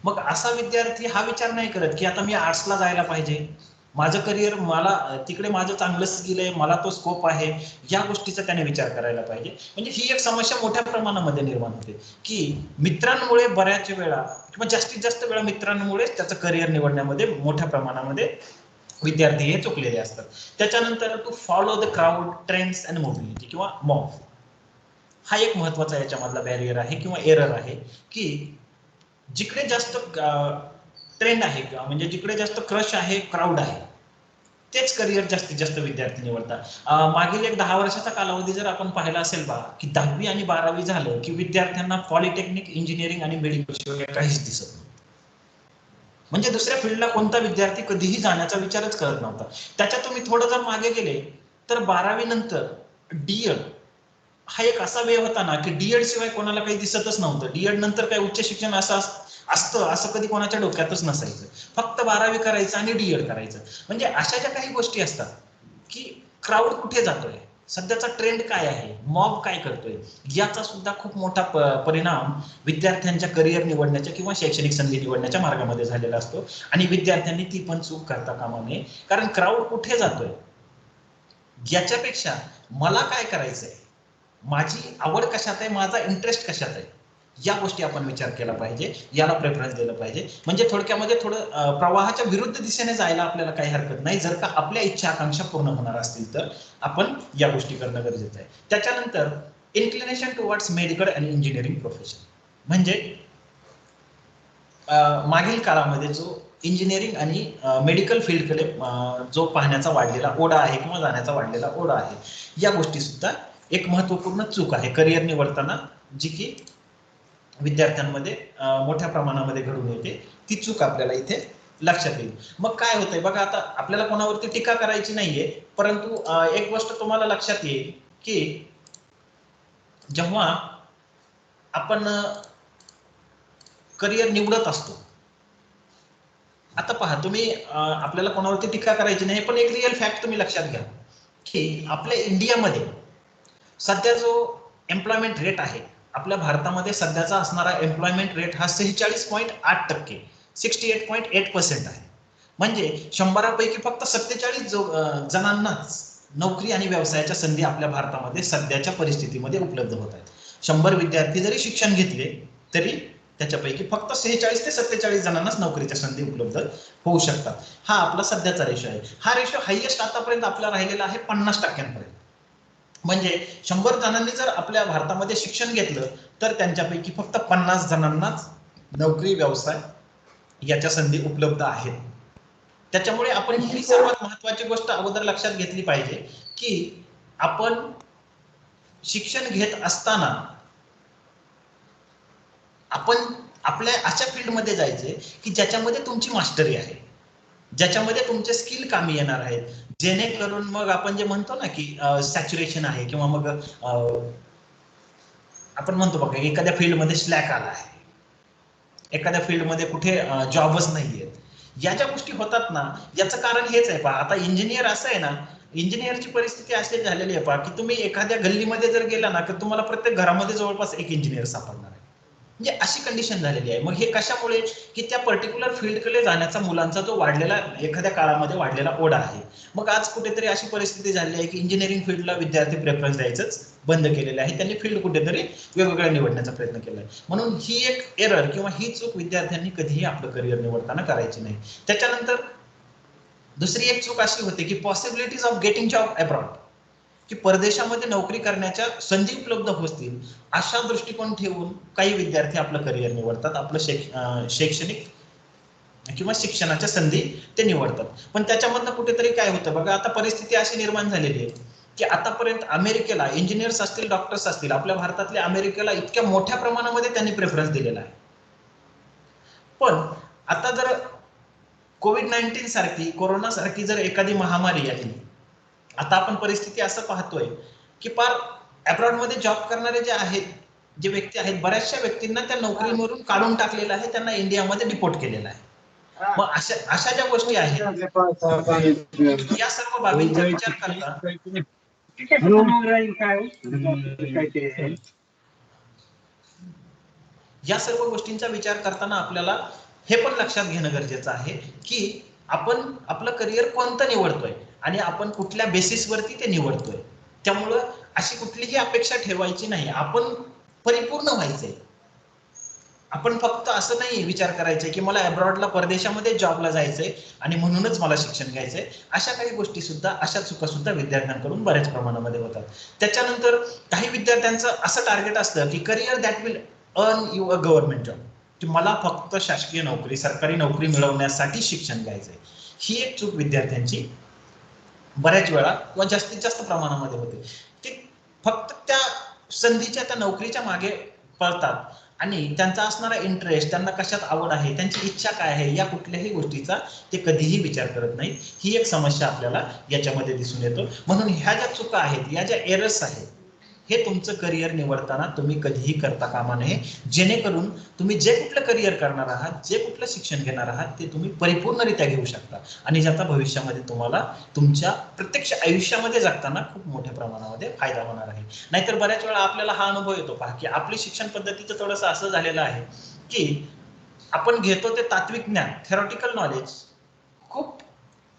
मग असा विद्यार्थी हा विचार नाही करत की आता मी आर्ट्सला जायला पाहिजे, माझं करिअर, मला तिकडे माझं चांगलं स्किल आहे, मला तो स्कोप आहे, या गोष्टीचा त्याने विचार करायला पाहिजे. म्हणजे ही एक समस्या मोठ्या प्रमाणामध्ये निर्माण होते की मित्रांमुळे बऱ्याच वेळा किंवा जास्तीत जास्त वेळा मित्रांमुळेच त्याचं करिअर निवडण्यामध्ये मोठ्या प्रमाणामध्ये विद्यार्थी हे चुकलेले असतात. त्याच्यानंतर to follow the crowd, trends and mobility किंवा मॉब, हा एक महत्वाचा याच्यामधला बॅरियर आहे किंवा एरर आहे की जिकडे जास्त ट्रेंड आहे म्हणजे जिकडे जास्त क्रश आहे, क्राऊड आहे, तेच करिअर जास्तीत जास्त विद्यार्थी निवडतात. मागील एक 10 वर्षाचा कालावधी जर आपण पाहिला असेल बा, की 10वी आणि 12वी झालं की विद्यार्थ्यांना पॉलिटेक्निक, इंजिनिअरिंग आणि मेडिकल शिवाय काहीच दिसत नाही. म्हणजे दुसऱ्या फील्डला कोणता विद्यार्थी कधीही जाण्याचा विचारच करत नव्हता. त्याच्यात तुम्ही थोडं जर मागे गेले तर 12वी नंतर डीएड हा एक असा वे होता ना की डीएड शिवाय कोणाला काही दिसतच नव्हतं. डीएड नंतर काय उच्च शिक्षण असं असं कधी कोणाच्या डोक्यातच नसायचं. फक्त 12वी करायचं आणि डीएड करायचं. म्हणजे अशा ज्या काही गोष्टी असतात की क्राऊड कुठे जातोय, सध्याचा ट्रेंड काय आहे, मॉब काय करतोय, याचा सुद्धा खूप मोठा परिणाम विद्यार्थ्यांच्या करिअर निवडण्याच्या किंवा शैक्षणिक संधी निवडण्याच्या मार्गामध्ये झालेला असतो. आणि विद्यार्थ्यांनी ती पण चूक करता कामा नये. कारण क्राऊड कुठे जातोय याच्यापेक्षा मला काय करायचंय, माझी आवड कशात आहे, माझा इंटरेस्ट कशात आहे, या गोष्टी आपण विचार केला पाहिजे, याला प्रेफरन्स दिलं पाहिजे. म्हणजे थोडक्यामध्ये थोडं प्रवाहाच्या विरुद्ध दिशेने जायला आपल्याला काही हरकत नाही, जर का आपल्या इच्छा आकांक्षा पूर्ण होणार असतील तर आपण या गोष्टी करणं गरजेचं आहे. त्याच्यानंतर इन्क्लिनेशन टुवर्ड्स मेडिकल आणि इंजिनिअरिंग प्रोफेशन, म्हणजे मागील काळामध्ये जो इंजिनिअरिंग आणि मेडिकल फील्डकडे जो पाहण्याचा वाढलेला ओढा आहे किंवा जाण्याचा वाढलेला ओढा आहे, या गोष्टी सुद्धा एक महत्वपूर्ण चूक आहे करिअर निवडताना, जी की विद्यार्थ्यांमध्ये मोठ्या प्रमाणामध्ये घडून येते. ती चूक आपल्याला इथे लक्षात येईल. मग काय होतंय बघा, आता आपल्याला कोणावरती टीका करायची नाहीये, परंतु एक गोष्ट तुम्हाला लक्षात येईल की जेव्हा आपण करिअर निवडत असतो, आता पहा तुम्ही, आपल्याला कोणावरती टीका करायची नाही, पण एक रिअल फॅक्ट तुम्ही लक्षात घ्या की आपल्या इंडियामध्ये सध्या जो एम्प्लॉयमेंट रेट आहे, आपल्या भारतामध्ये सध्याचा असणारा एम्प्लॉयमेंट रेट हा 46.8%, 68.8% आहे. म्हणजे 100पैकी फक्त 47 जणांनाच नोकरी आणि व्यवसायाच्या संधी आपल्या भारतामध्ये सध्याच्या परिस्थितीमध्ये उपलब्ध होत आहेत. 100 विद्यार्थी जरी शिक्षण घेतले तरी त्याच्यापैकी फक्त 46 ते 47 जणांनाच नोकरीच्या संधी उपलब्ध होऊ शकतात. हा आपला सध्याचा रेशो आहे. हा रेशो हायएस्ट आतापर्यंत आपला राहिलेला आहे 50%. म्हणजे 100 जणांनी जर आपल्या भारतामध्ये शिक्षण घेतलं तर त्यांच्यापैकी फक्त 50 जणांनाच नोकरी व्यवसाय याच्या संधी उपलब्ध आहेत. त्याच्यामुळे आपण ही सर्वात महत्वाची गोष्ट अगोदर लक्षात घेतली पाहिजे की आपण शिक्षण घेत असताना आपण आपल्या अशा फील्डमध्ये जायचे की ज्याच्यामध्ये तुमची मास्टरी आहे, ज्याच्यामध्ये तुमचे स्किल कामी येणार आहेत, जेणेकरून मग आपण जे म्हणतो ना की सॅच्युरेशन आहे किंवा मग आपण म्हणतो बघा एखाद्या फील्डमध्ये स्लॅक आला आहे, एखाद्या फील्डमध्ये कुठे जॉबच नाहीये, या ज्या गोष्टी होतात ना, याचं कारण हेच आहे. पहा आता इंजिनियर असं आहे ना, इंजिनियरची परिस्थिती अशी झालेली आहे पहा की तुम्ही एखाद्या गल्लीमध्ये जर गेला ना तर तुम्हाला प्रत्येक घरामध्ये जवळपास एक इंजिनियर सापडणार आहे. म्हणजे अशी कंडिशन झालेली आहे. मग हे कशामुळे की त्या पर्टिक्युलर फील्डकडे जाण्याचा मुलांचा जो वाढलेला एखाद्या काळामध्ये वाढलेला ओढा आहे. मग आज कुठेतरी अशी परिस्थिती झाली आहे की इंजिनिअरिंग फील्डला विद्यार्थी प्रेफरन्स द्यायचंच बंद केलेलं आहे, त्यांनी फील्ड कुठेतरी वेगवेगळ्या निवडण्याचा प्रयत्न केला आहे. म्हणून ही एक एरर किंवा ही चूक विद्यार्थ्यांनी कधीही आपलं करिअर निवडताना करायची नाही. त्याच्यानंतर दुसरी एक चूक अशी होते की possibilities of getting job abroad, की परदेशामध्ये नोकरी करण्याच्या संधी उपलब्ध होतील अशा दृष्टिकोन ठेवून काही विद्यार्थी आपलं करिअर निवडतात, आपलं शैक्षणिक किंवा शिक्षणाच्या संधी ते निवडतात. पण त्याच्यामधनं कुठेतरी काय होतं बघा, आता परिस्थिती अशी निर्माण झालेली आहे की आतापर्यंत अमेरिकेला इंजिनियर्स असतील, डॉक्टर्स असतील, आपल्या भारतातल्या अमेरिकेला इतक्या मोठ्या प्रमाणामध्ये त्यांनी प्रेफरन्स दिलेला आहे. पण आता जर कोविड-19 सारखी, कोरोना सारखी जर एखादी महामारी आली, आता आपण परिस्थिती असं पाहतोय की पार अब्रॉडमध्ये जॉब करणारे जे आहेत, जे व्यक्ती आहेत, बऱ्याचशा व्यक्तींना त्या नोकरीवरून काढून टाकलेलं आहे, त्यांना इंडियामध्ये डिपोर्ट केलेलं आहे. मग अशा ज्या गोष्टी आहेत, या सर्व बाबींचा विचार करता या सर्व गोष्टींचा विचार करताना आपल्याला हे पण लक्षात घेणं गरजेचं आहे की आपण आपलं करिअर कोणतं निवडतोय आणि आपण कुठल्या बेसिसवरती ते निवडतोय. त्यामुळं अशी कुठलीही अपेक्षा ठेवायची नाही. आपण परिपूर्ण व्हायचंय. आपण फक्त असं नाही विचार करायचंय की मला अब्रॉडला, परदेशामध्ये जॉबला जायचंय आणि म्हणूनच मला शिक्षण घ्यायचंय. अशा काही गोष्टी सुद्धा, अशा चुका सुद्धा विद्यार्थ्यांकडून बऱ्याच प्रमाणामध्ये होतात. त्याच्यानंतर काही विद्यार्थ्यांचं असं टार्गेट असतं की career that will earn you a government job, की मला फक्त शासकीय नोकरी, सरकारी नोकरी मिळवण्यासाठी शिक्षण घ्यायचंय. ही एक चूक विद्यार्थ्यांची बऱ्याच वेळा किंवा जास्तीत जास्त प्रमाणामध्ये होते. ते फक्त त्या संधीच्या, त्या नोकरीच्या मागे पळतात आणि त्यांचा असणारा इंटरेस्ट, त्यांना कशात आवड आहे, त्यांची इच्छा काय आहे, या कुठल्याही गोष्टीचा ते कधीही विचार करत नाहीत. ही एक समस्या आपल्याला याच्यामध्ये दिसून येतो. म्हणून ह्या ज्या चुका आहेत, या ज्या एरर्स आहेत, हे तुमचं करिअर निवडताना तुम्ही कधीही करता कामा नये, जेणेकरून तुम्ही जे कुठलं करिअर करणार आहात, जे कुठलं शिक्षण घेणार आहात, ते तुम्ही परिपूर्णरित्या घेऊ शकता आणि ज्याचा भविष्यामध्ये तुम्हाला तुमच्या प्रत्यक्ष आयुष्यामध्ये जगताना खूप मोठ्या प्रमाणामध्ये फायदा होणार आहे. नाहीतर बऱ्याच वेळा आपल्याला हा अनुभव येतो पहा की आपली शिक्षण पद्धतीचं थोडंसं असं झालेलं आहे की आपण घेतो ते तात्विक ज्ञान, थेरॉटिकल नॉलेज खूप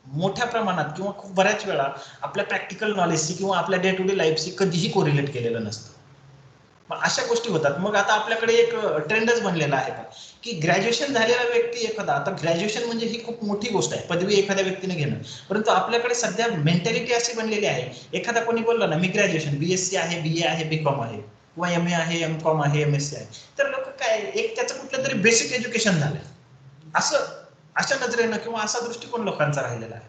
मोठ्या प्रमाणात किंवा खूप बऱ्याच वेळा आपल्या प्रॅक्टिकल नॉलेजशी किंवा आपल्या डे टू डे लाईफशी कधीही कोरिलेट केलेलं नसतं. मग अशा गोष्टी होतात. मग आता आपल्याकडे एक ट्रेंडच बनलेला आहे का की ग्रॅज्युएशन झालेला व्यक्ती एखादा, आता ग्रॅज्युएशन म्हणजे ही खूप मोठी गोष्ट आहे, पदवी एखाद्या व्यक्तीने घेणं, परंतु आपल्याकडे सध्या मेंटॅलिटी अशी बनलेली आहे, एखादा कोणी बोलला ना मी ग्रॅज्युएशन बीएससी आहे, बीए आहे, बीकॉम आहे किंवा एमए आहे, एमकॉम आहे, एमएससी आहे, तर लोक काय एक त्याचं कुठलं तरी बेसिक एज्युकेशन झालंय असं, अशा नजरेनं किंवा असा दृष्टिकोन लोकांचा राहिलेला आहे.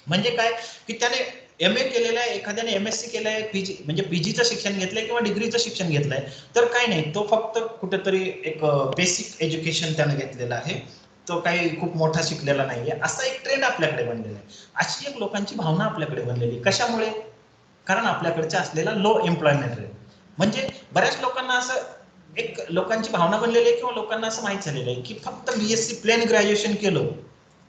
म्हणजे काय की त्याने एमए केलेलं आहे, एखाद्याने एमएससी केलंय, पीजी म्हणजे पीजीचं शिक्षण घेतलंय किंवा डिग्रीचं शिक्षण घेतलंय, तर काही नाही, तो फक्त कुठेतरी एक बेसिक एज्युकेशन त्याने घेतलेलं आहे, तो काही खूप मोठा शिकलेला नाहीये, असा एक ट्रेंड आपल्याकडे बनलेला आहे. अशी एक लोकांची भावना आपल्याकडे बनलेली. कशामुळे? कारण आपल्याकडच्या असलेला लो एम्प्लॉयमेंट रेट. म्हणजे बऱ्याच लोकांना असं एक लोकांची भावना बनलेली आहे किंवा लोकांना असं माहित झालेलं आहे की फक्त बीएससी प्लेन ग्रॅज्युएशन केलं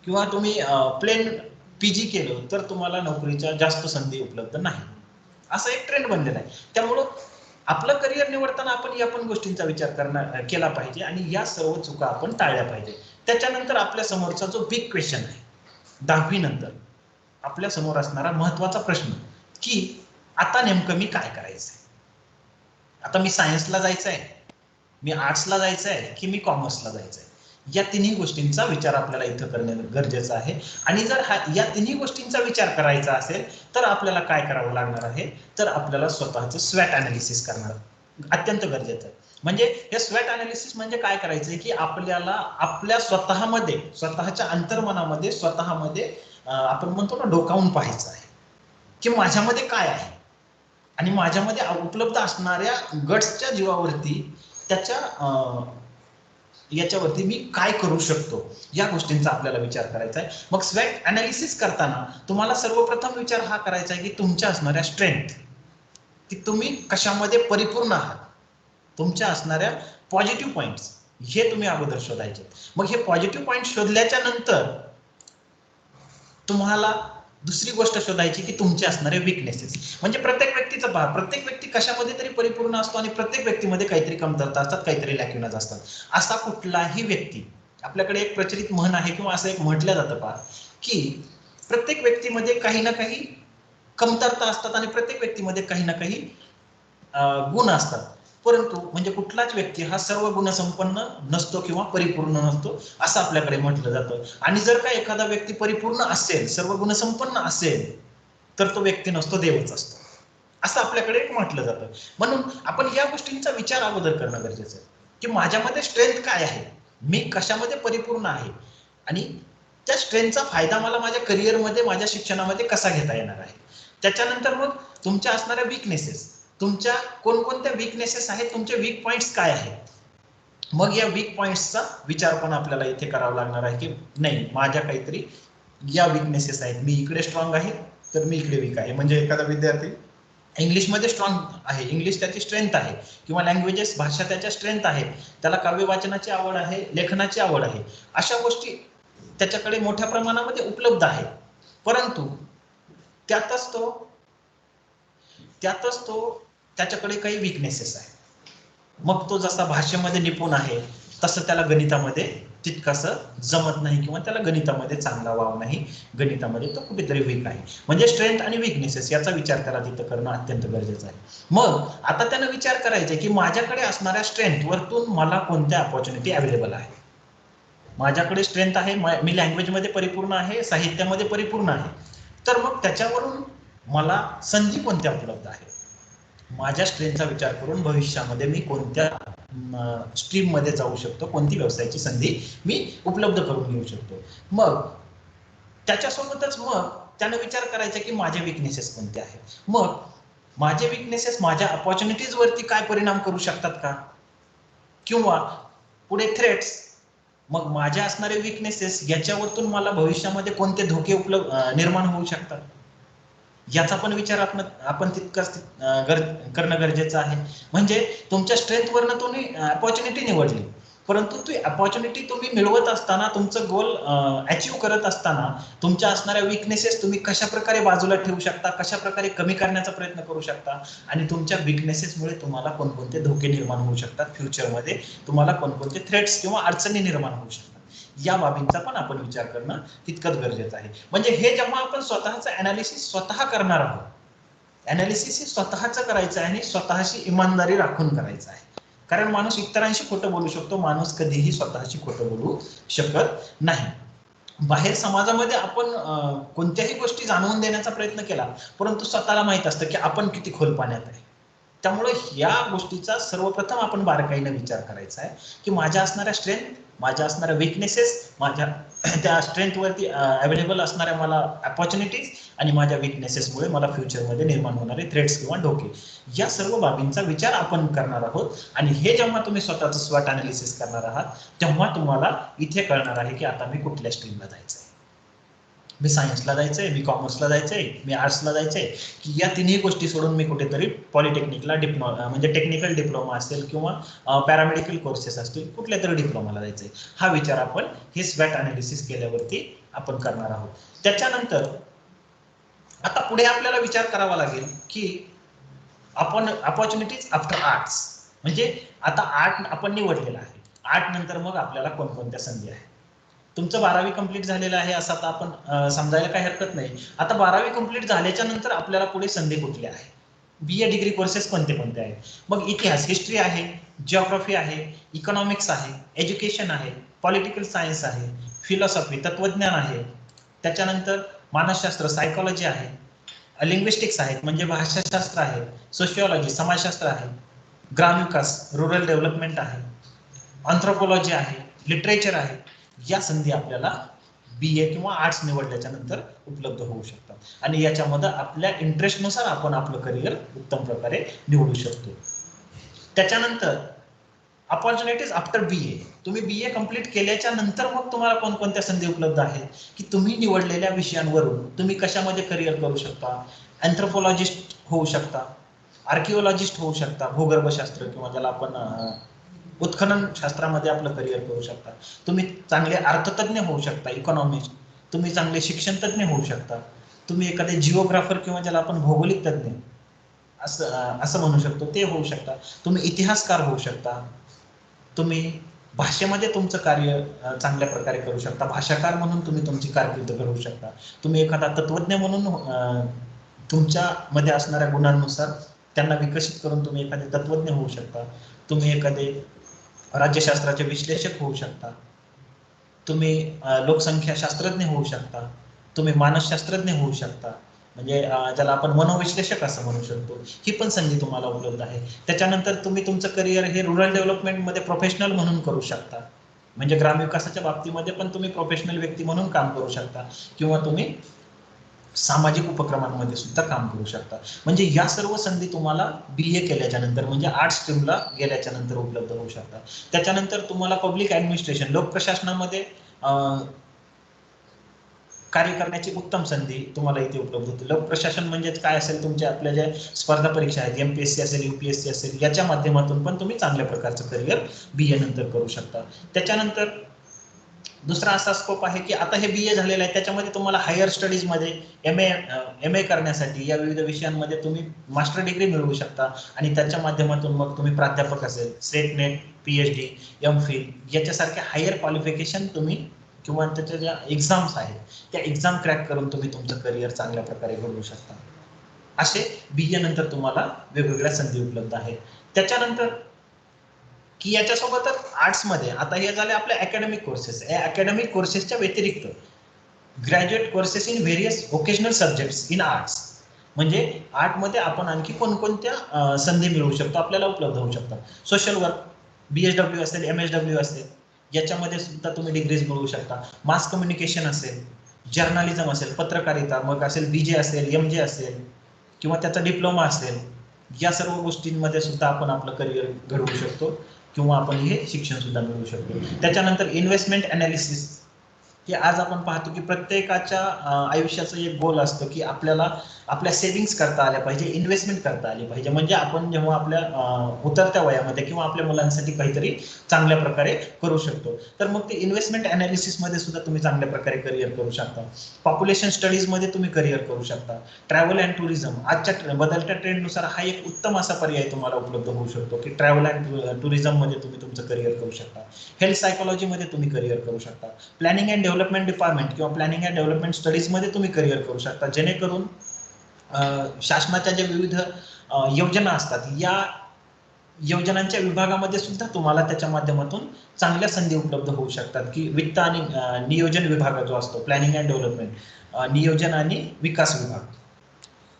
किंवा तुम्ही प्लेन पीजी केलं तर तुम्हाला नोकरीच्या जास्त संधी उपलब्ध नाही, असा एक ट्रेंड बनलेला आहे. त्यामुळं आपलं करिअर निवडताना आपण या पण गोष्टींचा विचार केला पाहिजे आणि या सर्व चुका आपण टाळल्या पाहिजे. त्याच्यानंतर आपल्या समोरचा जो बिग क्वेश्चन आहे 10वी नंतर आपल्या समोर असणारा महत्वाचा प्रश्न की आता नेमकं मी काय करायचंय, आता मी सायन्सला जायचंय, मी आर्ट्सला जायचंय की मी कॉमर्सला जायचंय, या तिन्ही गोष्टींचा विचार आपल्याला इथं करणं गरजेचं आहे. आणि जर या तिन्ही गोष्टींचा विचार करायचा असेल तर आपल्याला काय करावं लागणार आहे, तर आपल्याला स्वतःचं स्वॅट अनालिसिस करणं अत्यंत गरजेचं आहे. म्हणजे हे स्वॅट अनालिसिस म्हणजे काय करायचंय की आपल्याला आपल्या स्वतःमध्ये, स्वतःच्या अंतर्मनामध्ये, स्वतःमध्ये आपण म्हणतो ना डोकावून पाहायचं आहे की माझ्यामध्ये काय आहे आणि माझ्यामध्ये उपलब्ध असणाऱ्या गट्सच्या जीवावरती त्याच्या याच्यावरती मी काय करू शकतो, या गोष्टींचा आपल्याला विचार करायचा आहे. मग स्वॅट अनालिसिस करताना तुम्हाला सर्वप्रथम विचार हा करायचा आहे की तुमच्या असणाऱ्या स्ट्रेंथ, की तुम्ही कशामध्ये परिपूर्ण आहात, तुमच्या असणाऱ्या पॉझिटिव्ह पॉइंट्स हे तुम्ही अगोदर शोधायचे. मग हे पॉझिटिव्ह पॉइंट शोधल्याच्या नंतर तुम्हाला दुसरी गोष्ट शोधायची की तुमचे असणारे विकनेसेस. म्हणजे प्रत्येक व्यक्तीचं पहा, प्रत्येक व्यक्ती कशामध्ये तरी परिपूर्ण असतो आणि प्रत्येक व्यक्तीमध्ये काहीतरी कमतरता असतात, काहीतरी लॅक्युनाज असतात. असा कुठलाही व्यक्ती, आपल्याकडे एक प्रचलित म्हण आहे किंवा असं एक म्हटलं जातं पहा की प्रत्येक व्यक्तीमध्ये काही ना काही कमतरता असतात आणि प्रत्येक व्यक्तीमध्ये काही ना काही गुण असतात, परंतु म्हणजे कुठलाच व्यक्ती हा सर्व गुणसंपन्न नसतो किंवा परिपूर्ण नसतो असं आपल्याकडे म्हटलं जातं. आणि जर का एखादा व्यक्ती परिपूर्ण असेल, सर्व गुणसंपन्न असेल, तर तो व्यक्ती नसतो, देवच असतो, असं आपल्याकडे म्हटलं जातं. म्हणून आपण या गोष्टींचा विचार अगोदर करणं गरजेचं आहे की माझ्यामध्ये स्ट्रेंथ काय आहे, मी कशामध्ये परिपूर्ण आहे आणि त्या स्ट्रेंथचा फायदा मला माझ्या करिअरमध्ये, माझ्या शिक्षणामध्ये कसा घेता येणार आहे. त्याच्यानंतर मग तुमच्या असणाऱ्या विकनेसेस, तुमच्या कोणकोणत्या विकनेसेस आहेत, तुमचे वीक पॉइंट्स काय आहेत. मग या वीक पॉइंट्सचा विचार पण आपल्याला इथे करावा लागणार आहे की नाही, माझ्या काहीतरी या विकनेसेस आहेत, मी इकडे स्ट्रॉंग आहे तर मी इकडे वीक आहे. म्हणजे एखादा विद्यार्थी इंग्लिशमध्ये स्ट्रॉंग आहे, इंग्लिश त्याची स्ट्रेंथ आहे, किंवा लँग्वेजेस, भाषा त्याच्या स्ट्रेंथ आहे, त्याला काव्य वाचनाची आवड आहे, लेखनाची आवड आहे, अशा गोष्टी त्याच्याकडे मोठ्या प्रमाणामध्ये उपलब्ध आहे, परंतु त्यातच तो त्याच्याकडे काही विकनेसेस आहे. मग तो जसा भाषेमध्ये निपुण आहे तसं त्याला गणितामध्ये तितकंसं जमत नाही किंवा त्याला गणितामध्ये चांगला वाव नाही, गणितामध्ये तो कुठेतरी वीक आहे. म्हणजे स्ट्रेंथ आणि विकनेसेस याचा विचार त्याला तिथं करणं अत्यंत गरजेचं आहे. मग आता त्यानं विचार करायचा की माझ्याकडे असणाऱ्या स्ट्रेंथ वरतून मला कोणत्या अपॉर्च्युनिटी अवेलेबल आहे. माझ्याकडे स्ट्रेंथ आहे, मी लँग्वेजमध्ये परिपूर्ण आहे, साहित्यामध्ये परिपूर्ण आहे, तर मग त्याच्यावरून मला संधी कोणत्या उपलब्ध आहेत. माझ्या स्ट्रेंथचा विचार करून भविष्यामध्ये मी कोणत्या स्ट्रीम मध्ये जाऊ शकतो, कोणती व्यवसायाची संधी मी उपलब्ध करून घेऊ शकतो. मग त्याच्यासोबतच मग त्यानं विचार करायचा की माझे विकनेसेस कोणते आहेत, मग माझे विकनेसेस माझ्या अपॉर्च्युनिटीज वरती काय परिणाम करू शकतात का, किंवा पुढे थ्रेट्स, मग माझ्या असणारे विकनेसेस याच्यावरतून मला भविष्यामध्ये कोणते धोके निर्माण होऊ शकतात, याचा पण विचार आपण तितकाच करणं गरजेचं आहे. म्हणजे तुमच्या स्ट्रेंथवरनं तुम्ही अपॉर्च्युनिटी निवडली, परंतु ती अपॉर्च्युनिटी तुम्ही मिळवत असताना, तुमचं गोल अचीव करत असताना तुमच्या असणाऱ्या विकनेसेस तुम्ही कशा प्रकारे बाजूला ठेवू शकता, कशा प्रकारे कमी करण्याचा प्रयत्न करू शकता, आणि तुमच्या विकनेसेसमुळे तुम्हाला कोणकोणते धोके निर्माण होऊ शकतात, फ्युचरमध्ये तुम्हाला कोणकोणते थ्रेट्स किंवा अडचणी निर्माण होऊ शकतात, या बाबींचा पण आपण विचार करणं तितकंच गरजेचं आहे. म्हणजे हे जेव्हा आपण स्वतःचं अनालिसिस स्वतः करणार आहोत, अनालिसिस हे स्वतःचं करायचं आहे आणि स्वतःची इमानदारी राखून करायचं आहे. कारण माणूस इतरांशी खोटं बोलू शकतो, माणूस कधीही स्वतःशी खोटं बोलू शकत नाही. बाहेर समाजामध्ये आपण कोणत्याही गोष्टी जाणवून देण्याचा प्रयत्न केला, परंतु स्वतःला माहित असतं की आपण किती खोल पाण्यात आहे. त्यामुळे या गोष्टीचा सर्वप्रथम आपण बारकाईने विचार करायचा आहे की माझ्या असणाऱ्या स्ट्रेंथ, माझ्या असणाऱ्या विकनेसेस, माझ्या त्या स्ट्रेंथवरती अवेलेबल असणाऱ्या मला अपॉर्च्युनिटीज आणि माझ्या विकनेसेसमुळे मला फ्युचरमध्ये निर्माण होणारे थ्रेट्स किंवा धोके, या सर्व बाबींचा विचार आपण करणार आहोत. आणि हे जेव्हा तुम्ही स्वतःचं स्वॉट अनालिसिस करणार आहात तेव्हा तुम्हाला इथे कळणार आहे की आता मी कुठल्या स्ट्रीमला जायचं आहे. मी सायन्सला जायचंय, मी कॉमर्सला जायचंय, मी आर्ट्सला जायचंय, की या तिन्ही गोष्टी सोडून मी कुठेतरी पॉलिटेक्निकला म्हणजे टेक्निकल डिप्लोमा असेल किंवा पॅरामेडिकल कोर्सेस असतील, कुठल्या तरी डिप्लोमाला जायचंय. हा विचार आपण हे स्वॉट अनालिसिस केल्यावरती आपण करणार आहोत. त्याच्यानंतर आता पुढे आपल्याला विचार करावा लागेल की आपण अपॉर्च्युनिटीज आफ्टर आर्ट्स, म्हणजे आता आर्ट आपण निवडलेला आहे, आर्ट नंतर मग आपल्याला कोणकोणत्या संधी आहेत. तुमचं 12वी कंप्लीट झालेलं आहे असं आता आपण समजायला काही हरकत नाही. आता 12वी कंप्लीट झाल्याच्या नंतर आपल्याला पुढे संधी कुठल्या आहे, BA डिग्री कोर्सेस कोणते कोणते आहेत. मग इतिहास, हिस्ट्री आहे, जिओग्राफी आहे, इकॉनॉमिक्स आहे, एज्युकेशन आहे, पॉलिटिकल सायन्स आहे, फिलॉसॉफी तत्वज्ञान आहे, त्याच्यानंतर मानसशास्त्र सायकोलॉजी आहे, लिंग्विस्टिक्स आहेत म्हणजे भाषाशास्त्र आहे, सोशिओलॉजी समाजशास्त्र आहे, ग्रामविकास रुरल डेव्हलपमेंट आहे, अँथ्रोपॉलॉजी आहे, लिटरेचर आहे. या संधी आपल्याला BA किंवा आर्ट्स निवडल्याच्या नंतर उपलब्ध होऊ शकतात आणि याच्यामध्ये आपल्या इंटरेस्टनुसार आपण आपलं करिअर उत्तम प्रकारे निवडू शकतो. त्याच्यानंतर अपॉर्च्युनिटीज आफ्टर BA, तुम्ही BA कंप्लीट केल्याच्या नंतर मग तुम्हाला कोणकोणत्या संधी उपलब्ध आहेत की तुम्ही निवडलेल्या विषयांवरून तुम्ही कशामध्ये करिअर करू शकता. अँथ्रोपॉलॉजिस्ट होऊ शकता, आर्किओलॉजिस्ट होऊ शकता, भूगर्भशास्त्र किंवा ज्याला आपण उत्खनन शास्त्रामध्ये आपलं करिअर करू शकता. तुम्ही चांगले अर्थतज्ञ होऊ शकता, इकॉनॉमिस्ट. तुम्ही चांगले शिक्षण तज्ञ होऊ शकता. तुम्ही एखादे जिओग्राफर किंवा ज्याला आपण भौगोलिक तज्ञ असं म्हणू शकतो ते होऊ शकता. तुम्ही इतिहासकार होऊ शकता. तुम्ही भाषेमध्ये तुमचं कार्य चांगल्या प्रकारे करू शकता, भाषाकार म्हणून तुम्ही तुमची कारकीर्द घडवू शकता. तुम्ही एखादा तत्वज्ञ म्हणून तुमच्यामध्ये असणाऱ्या गुणांनुसार त्यांना विकसित करून तुम्ही एखादे तत्वज्ञ होऊ शकता. तुम्ही एखादे राज्यशास्त्राचे विश्लेषक होऊ शकता. तुम्ही लोकसंख्या शास्त्रज्ञ होऊ शकता. तुम्ही मानसशास्त्रज्ञ होऊ शकता, म्हणजे ज्याला आपण मनोविश्लेषक असं म्हणू शकतो. ही पण संधी तुम्हाला उपलब्ध आहे. त्याच्यानंतर तुम्ही तुमचं करिअर हे रुरल डेव्हलपमेंटमध्ये प्रोफेशनल म्हणून करू शकता, म्हणजे ग्रामविकासाच्या बाबतीमध्ये पण तुम्ही प्रोफेशनल व्यक्ती म्हणून काम करू शकता किंवा तुम्ही सामाजिक उपक्रमांमध्ये सुद्धा काम करू शकता. म्हणजे या सर्व संधी तुम्हाला BA केल्याच्या नंतर म्हणजे आर्ट्स स्ट्रीमला गेल्याच्या नंतर उपलब्ध होऊ शकतात. त्याच्यानंतर तुम्हाला पब्लिक ऍडमिनिस्ट्रेशन लोक प्रशासनामध्ये कार्य करण्याची उत्तम संधी तुम्हाला इथे उपलब्ध होते. लोक प्रशासन म्हणजे काय असेल, तुमच्या आपल्या ज्या स्पर्धा परीक्षा आहेत, MPSC असेल, UPSC असेल, याच्या माध्यमातून पण तुम्ही चांगल्या प्रकारचं करिअर BA नंतर करू शकता. त्याच्यानंतर दुसरा असा स्कोप आहे की आता हे BA झालेलं आहे, त्याच्यामध्ये तुम्हाला हायर स्टडीजमध्ये MA करण्यासाठी या विविध विषयांमध्ये तुम्ही मास्टर डिग्री मिळवू शकता आणि त्याच्या माध्यमातून मग तुम्ही प्राध्यापक असेल, सेट नेट, PhD, MPhil याच्यासारख्या हायर क्वालिफिकेशन तुम्ही किंवा त्याच्या ज्या एक्झाम्स आहेत त्या एक्झाम क्रॅक करून तुम्ही तुमचं करिअर चांगल्या प्रकारे घडवू शकता. असे BA नंतर तुम्हाला वेगवेगळ्या संधी उपलब्ध आहेत. त्याच्यानंतर की याच्यासोबतच आर्ट्समध्ये आता हे झाले आपले अकॅडमिक कोर्सेस. या अकॅडमिक कोर्सेसच्या व्यतिरिक्त graduate courses in various vocational subjects in arts, म्हणजे आर्टमध्ये आपण आणखी कोणकोणत्या संधी मिळवू शकतो, आपल्याला उपलब्ध होऊ शकतात. सोशल वर्क, BSW असेल, MSW असेल, याच्यामध्ये सुद्धा तुम्ही डिग्रीज मिळवू शकता. मास कम्युनिकेशन असेल, जर्नलिझम असेल, पत्रकारिता मग असेल, BJ असेल, MJ असेल किंवा त्याचा डिप्लोमा असेल, या सर्व गोष्टींमध्ये सुद्धा आपण आपलं करिअर घडवू शकतो किंवा आपण हे शिक्षण सुद्धा मिळवू शकतो. त्याच्यानंतर इन्व्हेस्टमेंट अनालिसिस, की आज आपण पाहतो की प्रत्येकाच्या आयुष्याचं एक गोल असतं की आपल्याला आपल्या सेव्हिंग्स करता आल्या पाहिजे, इन्व्हेस्टमेंट करता आली पाहिजे, म्हणजे आपण जेव्हा आपल्या उतरत्या वयामध्ये किंवा आपल्या मुलांसाठी काहीतरी चांगल्या प्रकारे करू शकतो. तर मग ते इन्व्हेस्टमेंट अनालिसिसमध्ये सुद्धा तुम्ही चांगल्या प्रकारे करिअर करू शकता. पॉप्युलेशन स्टडीजमध्ये तुम्ही करिअर करू शकता. ट्रॅव्हल अँड टुरिझम, आजच्या बदलत्या ट्रेंडनुसार हा एक उत्तम असा पर्याय तुम्हाला उपलब्ध होऊ शकतो की ट्रॅव्हल अँड टुरिझममध्ये तुम्ही तुमचं करिअर करू शकता. हेल्थ सायकोलॉजीमध्ये तुम्ही करिअर करू शकता. प्लॅनिंग अँड डेव्हलपमेंट डिपार्टमेंट किंवा प्लॅनिंग अँड डेव्हलपमेंट स्टडीजमध्ये तुम्ही करिअर करू शकता, जेणेकरून शासनाच्या ज्या विविध योजना असतात, या योजनांच्या विभागामध्ये सुद्धा तुम्हाला त्याच्या माध्यमातून चांगल्या संधी उपलब्ध होऊ शकतात, की वित्त आणि नियोजन विभाग जो असतो, प्लॅनिंग अँड डेव्हलपमेंट, नियोजन आणि विकास विभाग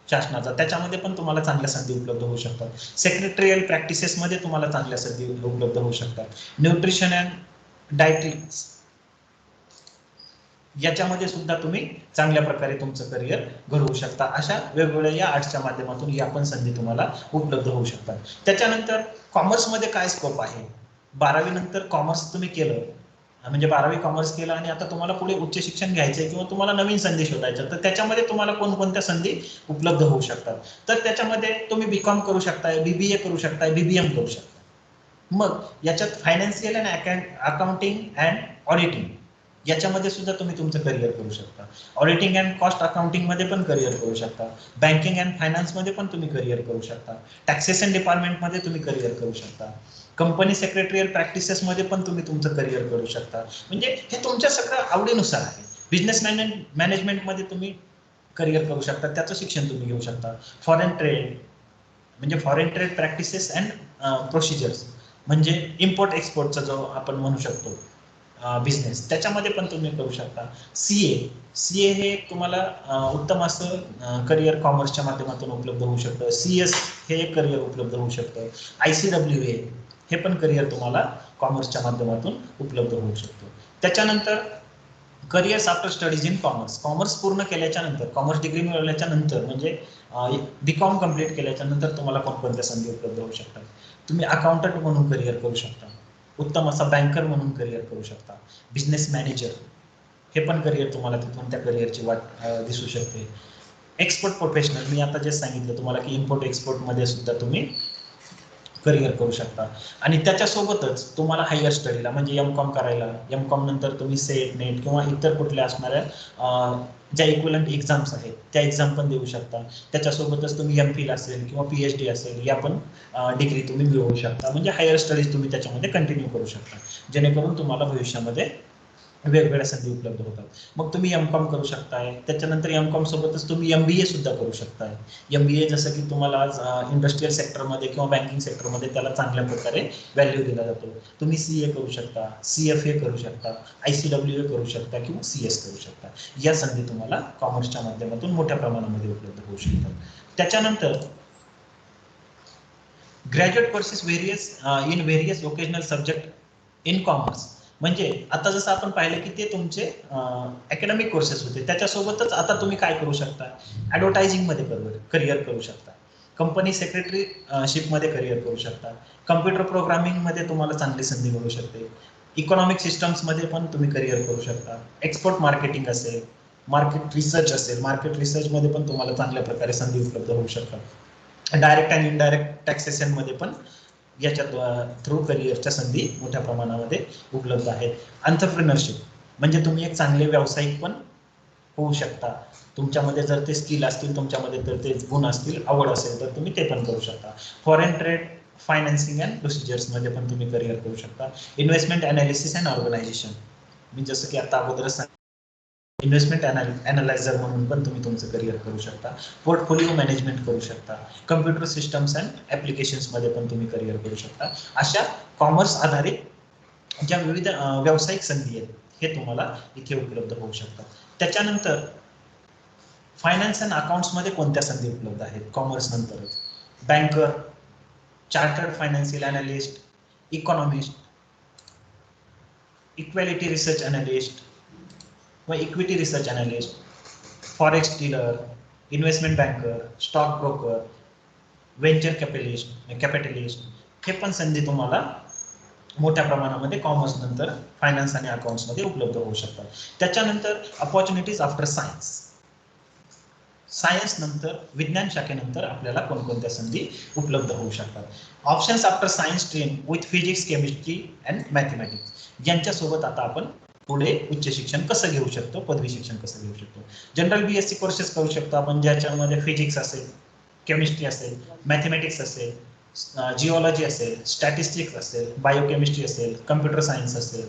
शासनाचा, त्याच्यामध्ये पण तुम्हाला चांगल्या संधी उपलब्ध होऊ शकतात. सेक्रेटरियल प्रॅक्टिसेसमध्ये तुम्हाला चांगल्या संधी उपलब्ध होऊ शकतात. न्यूट्रिशन अँड डायटिक्स याच्यामध्ये सुद्धा तुम्ही चांगल्या प्रकारे तुमचं करिअर घडवू शकता. अशा वेगवेगळ्या या आर्ट्सच्या माध्यमातून या पण संधी तुम्हाला उपलब्ध होऊ शकतात. त्याच्यानंतर कॉमर्समध्ये काय स्कोप आहे? 12वी नंतर कॉमर्स तुम्ही केलं, म्हणजे 12वी कॉमर्स केलं आणि आता तुम्हाला पुढे उच्च शिक्षण घ्यायचंय किंवा तुम्हाला नवीन संधी शोधायच्या, तर त्याच्यामध्ये तुम्हाला कोणकोणत्या संधी उपलब्ध होऊ शकतात? तर त्याच्यामध्ये तुम्ही बीकॉम करू शकताय, बीबीए करू शकताय, बीबीएम करू शकता. मग याच्यात financial and accounting and auditing याच्यामध्ये सुद्धा तुम्ही तुमचं करिअर करू शकता. ऑडिटिंग अँड कॉस्ट अकाउंटिंग मध्ये पण करिअर करू शकता. बँकिंग अँड फायनान्स मध्ये पण तुम्ही करिअर करू शकता. टॅक्सेशन डिपार्टमेंट मध्ये तुम्ही करिअर करू शकता. कंपनी सेक्रेटरियल प्रॅक्टिसेस मध्ये पण तुम्ही तुमचं करिअर करू शकता. म्हणजे हे तुमच्या सगळं आवडीनुसार आहे. बिझनेस मॅनेजमेंट मध्ये तुम्ही करिअर करू शकता, त्याचं शिक्षण तुम्ही घेऊ शकता. फॉरेन ट्रेड म्हणजे foreign trade practices and procedures, म्हणजे इम्पोर्ट एक्सपोर्टचा जो आपण म्हणू शकतो बिझनेस, त्याच्यामध्ये पण तुम्ही करू शकता. सीए हे तुम्हाला उत्तम असं करिअर कॉमर्सच्या माध्यमातून उपलब्ध होऊ शकतं. CS हे एक करिअर उपलब्ध होऊ शकतं. ICWA हे पण करिअर तुम्हाला कॉमर्सच्या माध्यमातून उपलब्ध होऊ शकतो. त्याच्यानंतर careers after studies in commerce. Commerce पूर्ण केल्याच्या नंतर, कॉमर्स डिग्री मिळवल्याच्या नंतर, म्हणजे बीकॉम कम्प्लीट केल्याच्या नंतर तुम्हाला कोणकोणत्या संधी उपलब्ध होऊ शकतात? तुम्ही अकाउंटंट म्हणून करिअर करू शकता. उत्तम असा बँकर म्हणून करिअर करू शकता. बिझनेस मॅनेजर हे पण करिअर तुम्हाला तिथून त्या करिअरची वाट दिसू शकते. एक्सपोर्ट प्रोफेशनल, मी आता जे सांगितलं तुम्हाला की इम्पोर्ट एक्सपोर्ट मध्ये सुद्धा तुम्ही करिअर करू शकता. आणि त्याच्यासोबतच तुम्हाला हायर स्टडीला म्हणजे एमकॉम करायला, एमकॉम नंतर तुम्ही सेट, नेट किंवा इतर कुठल्या असणाऱ्या ज्या इक्विलंट एक्झाम्स आहेत त्या एक्झाम पण देऊ शकता. त्याच्यासोबतच तुम्ही MPhil असेल किंवा PhD असेल या पण डिग्री तुम्ही मिळवू शकता. म्हणजे हायर स्टडीज तुम्ही त्याच्यामध्ये कंटिन्यू करू शकता, जेणेकरून तुम्हाला भविष्यामध्ये वेगवेगळ्या संधी उपलब्ध होतात. मग तुम्ही एमकॉम करू शकताय, त्याच्यानंतर एमकॉम सोबतच तुम्ही MBA सुद्धा करू शकताय. MBA जसं की तुम्हाला आज इंडस्ट्रियल सेक्टरमध्ये किंवा बँकिंग सेक्टरमध्ये त्याला चांगल्या प्रकारे व्हॅल्यू दिला जातो. तुम्ही CA करू शकता, CFA करू शकता, ICWA करू शकता किंवा CS करू शकता. या संधी तुम्हाला कॉमर्सच्या माध्यमातून मोठ्या प्रमाणामध्ये उपलब्ध होऊ शकतात. त्याच्यानंतर graduate courses in various vocational subject in commerce, म्हणजे आता जसं आपण पाहिलं की ते तुमचे अकॅडमिक कोर्सेस होते, त्याच्यासोबतच आता तुम्ही काय करू शकता? ॲडव्हर्टायझिंग मध्ये करिअर करू शकता. कंपनी सेक्रेटरीशिप मध्ये करिअर करू शकता. कम्प्युटर प्रोग्रामिंग मध्ये तुम्हाला चांगली संधी मिळू शकते. इकॉनॉमिक सिस्टम्स मध्ये पण तुम्ही करिअर करू शकता. एक्सपोर्ट मार्केटिंग असेल, मार्केट रिसर्च असेल, मार्केट रिसर्च मध्ये पण तुम्हाला चांगल्या प्रकारे संधी उपलब्ध होऊ शकतात. डायरेक्ट आणि इनडायरेक्ट टॅक्सेशन मध्ये पण याच्या थ्रू करिअरच्या संधी मोठ्या प्रमाणामध्ये उपलब्ध आहेत. एंटरप्रेन्योरशिप म्हणजे तुम्ही एक चांगले व्यावसायिक पण होऊ शकता. तुमच्यामध्ये जर ते स्किल असतील, तुमच्यामध्ये जर ते गुण असतील, आवड असेल, तर तुम्ही ते पण करू शकता. Foreign trade, financing and procedures मध्ये पण तुम्ही करिअर करू शकता. इन्व्हेस्टमेंट अनालिसिस अँड ऑर्गनायझेशन, मी जसं की आता अगोदरच इन्व्हेस्टमेंट अनालायझर म्हणून पण तुम्ही तुमचं करिअर करू शकता. पोर्टफोलिओ मॅनेजमेंट करू शकता. कम्प्युटर सिस्टम्स अँड ऍप्लिकेशन्स मध्ये पण तुम्ही करिअर करू शकता. अशा कॉमर्स आधारित ज्या विविध व्यावसायिक संधी आहेत हे तुम्हाला इथे उपलब्ध होऊ शकतात. त्याच्यानंतर फायनान्स अँड अकाउंट्स मध्ये कोणत्या संधी उपलब्ध आहेत कॉमर्स नंतरच? Banker, chartered financial analyst, economist, equality research analyst व equity research analyst, forex dealer, investment banker, stock broker, venture capitalist हे पण संधी तुम्हाला मोठ्या प्रमाणामध्ये कॉमर्स नंतर फायनान्स आणि अकाउंट्स मध्ये उपलब्ध होऊ शकतात. त्याच्यानंतर अपॉर्च्युनिटीज आफ्टर सायन्स, सायन्स नंतर, विज्ञान शाखेनंतर आपल्याला कोणकोणत्या संधी उपलब्ध होऊ शकतात? Options after science stream with physics, chemistry and mathematics, यांच्यासोबत आता आपण पुढे उच्च शिक्षण कसं घेऊ शकतो, पदवी शिक्षण कसं घेऊ शकतो? जनरल BSc कोर्सेस करू शकतो आपण, ज्याच्यामध्ये फिजिक्स असेल, केमिस्ट्री असेल, मॅथमॅटिक्स असेल, जिओलॉजी असेल, स्टॅटिस्टिक्स असेल, बायोकेमिस्ट्री असेल, कम्प्युटर सायन्स असेल,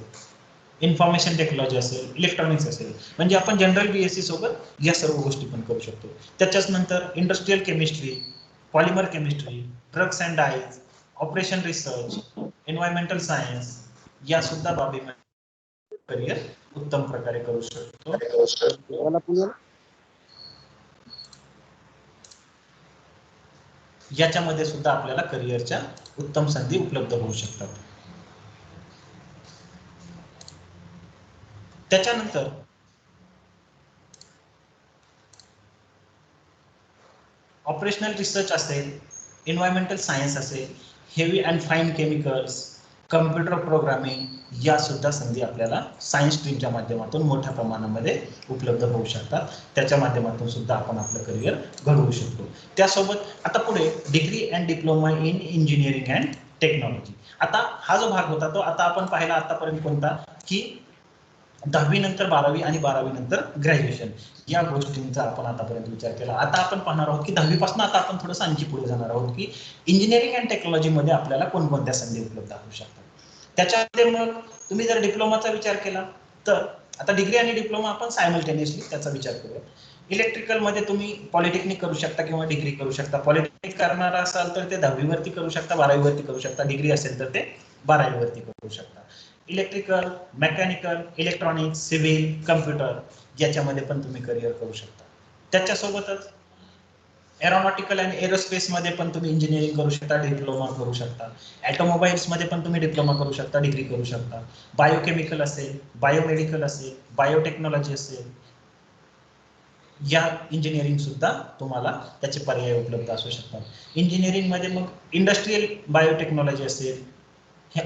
इन्फॉर्मेशन टेक्नॉलॉजी असेल, इलेक्ट्रॉनिक्स असेल, म्हणजे आपण जनरल बीएससी सोबत या सर्व गोष्टी पण करू शकतो. त्याच्याच नंतर industrial chemistry, polymer chemistry, drugs and dies, operation research, environmental science या सुद्धा बाबीमध्ये करिअर उत्तम प्रकारे करू शकतो. याच्यामध्ये सुद्धा आपल्याला करिअरच्या उत्तम संधी उपलब्ध होऊ शकतात. त्याच्यानंतर ऑपरेशनल रिसर्च असेल, एन्व्हायरमेंटल सायन्स असेल, heavy and fine chemicals, computer programming या सुद्धा संधी आपल्याला सायन्स स्ट्रीमच्या माध्यमातून मोठ्या प्रमाणामध्ये उपलब्ध होऊ शकतात. त्याच्या माध्यमातून सुद्धा आपण आपलं करिअर घडवू शकतो. त्यासोबत आता पुढे degree and diploma in engineering and technology. आता हा जो भाग होता तो आता आपण पाहिला आतापर्यंत कोणता, की 10वी नंतर 12वी आणि 12वी नंतर ग्रॅज्युएशन या गोष्टींचा आपण आतापर्यंत विचार केला. आता आपण पाहणार आहोत की 10वी पासून आता आपण थोडंसं आणखी पुढे जाणार आहोत की इंजिनिअरिंग अँड टेक्नॉलॉजीमध्ये आपल्याला कोणकोणत्या संधी उपलब्ध होऊ शकतात. त्याच्यामध्ये मग तुम्ही जर डिप्लोमाचा विचार केला तर आता डिग्री आणि डिप्लोमा आपण सायमल्टेनियसली त्याचा विचार करूया. इलेक्ट्रिकलमध्ये तुम्ही पॉलिटेक्निक करू शकता किंवा डिग्री करू शकता. पॉलिटेक्निक करणार असाल तर ते 10वी वरती करू शकता, 12वी वरती करू शकता. डिग्री असेल तर ते 12वी वरती करू शकता. Electrical, mechanical, electronics, civil, computer याच्यामध्ये पण तुम्ही करिअर करू शकता. त्याच्यासोबतच एरोनॉटिकल आणि एरोस्पेस मध्ये पण तुम्ही इंजिनिअरिंग करू शकता, डिप्लोमा करू शकता. ऑटोमोबाईल्स मध्ये पण तुम्ही डिप्लोमा करू शकता, डिग्री करू शकता. बायोकेमिकल असेल, बायोमेडिकल असेल, बायोटेक्नॉलॉजी असेल, या इंजिनिअरिंग सुद्धा तुम्हाला त्याचे पर्याय उपलब्ध असू शकतात. इंजिनिअरिंग मध्ये मग इंडस्ट्रियल बायोटेक्नॉलॉजी असेल,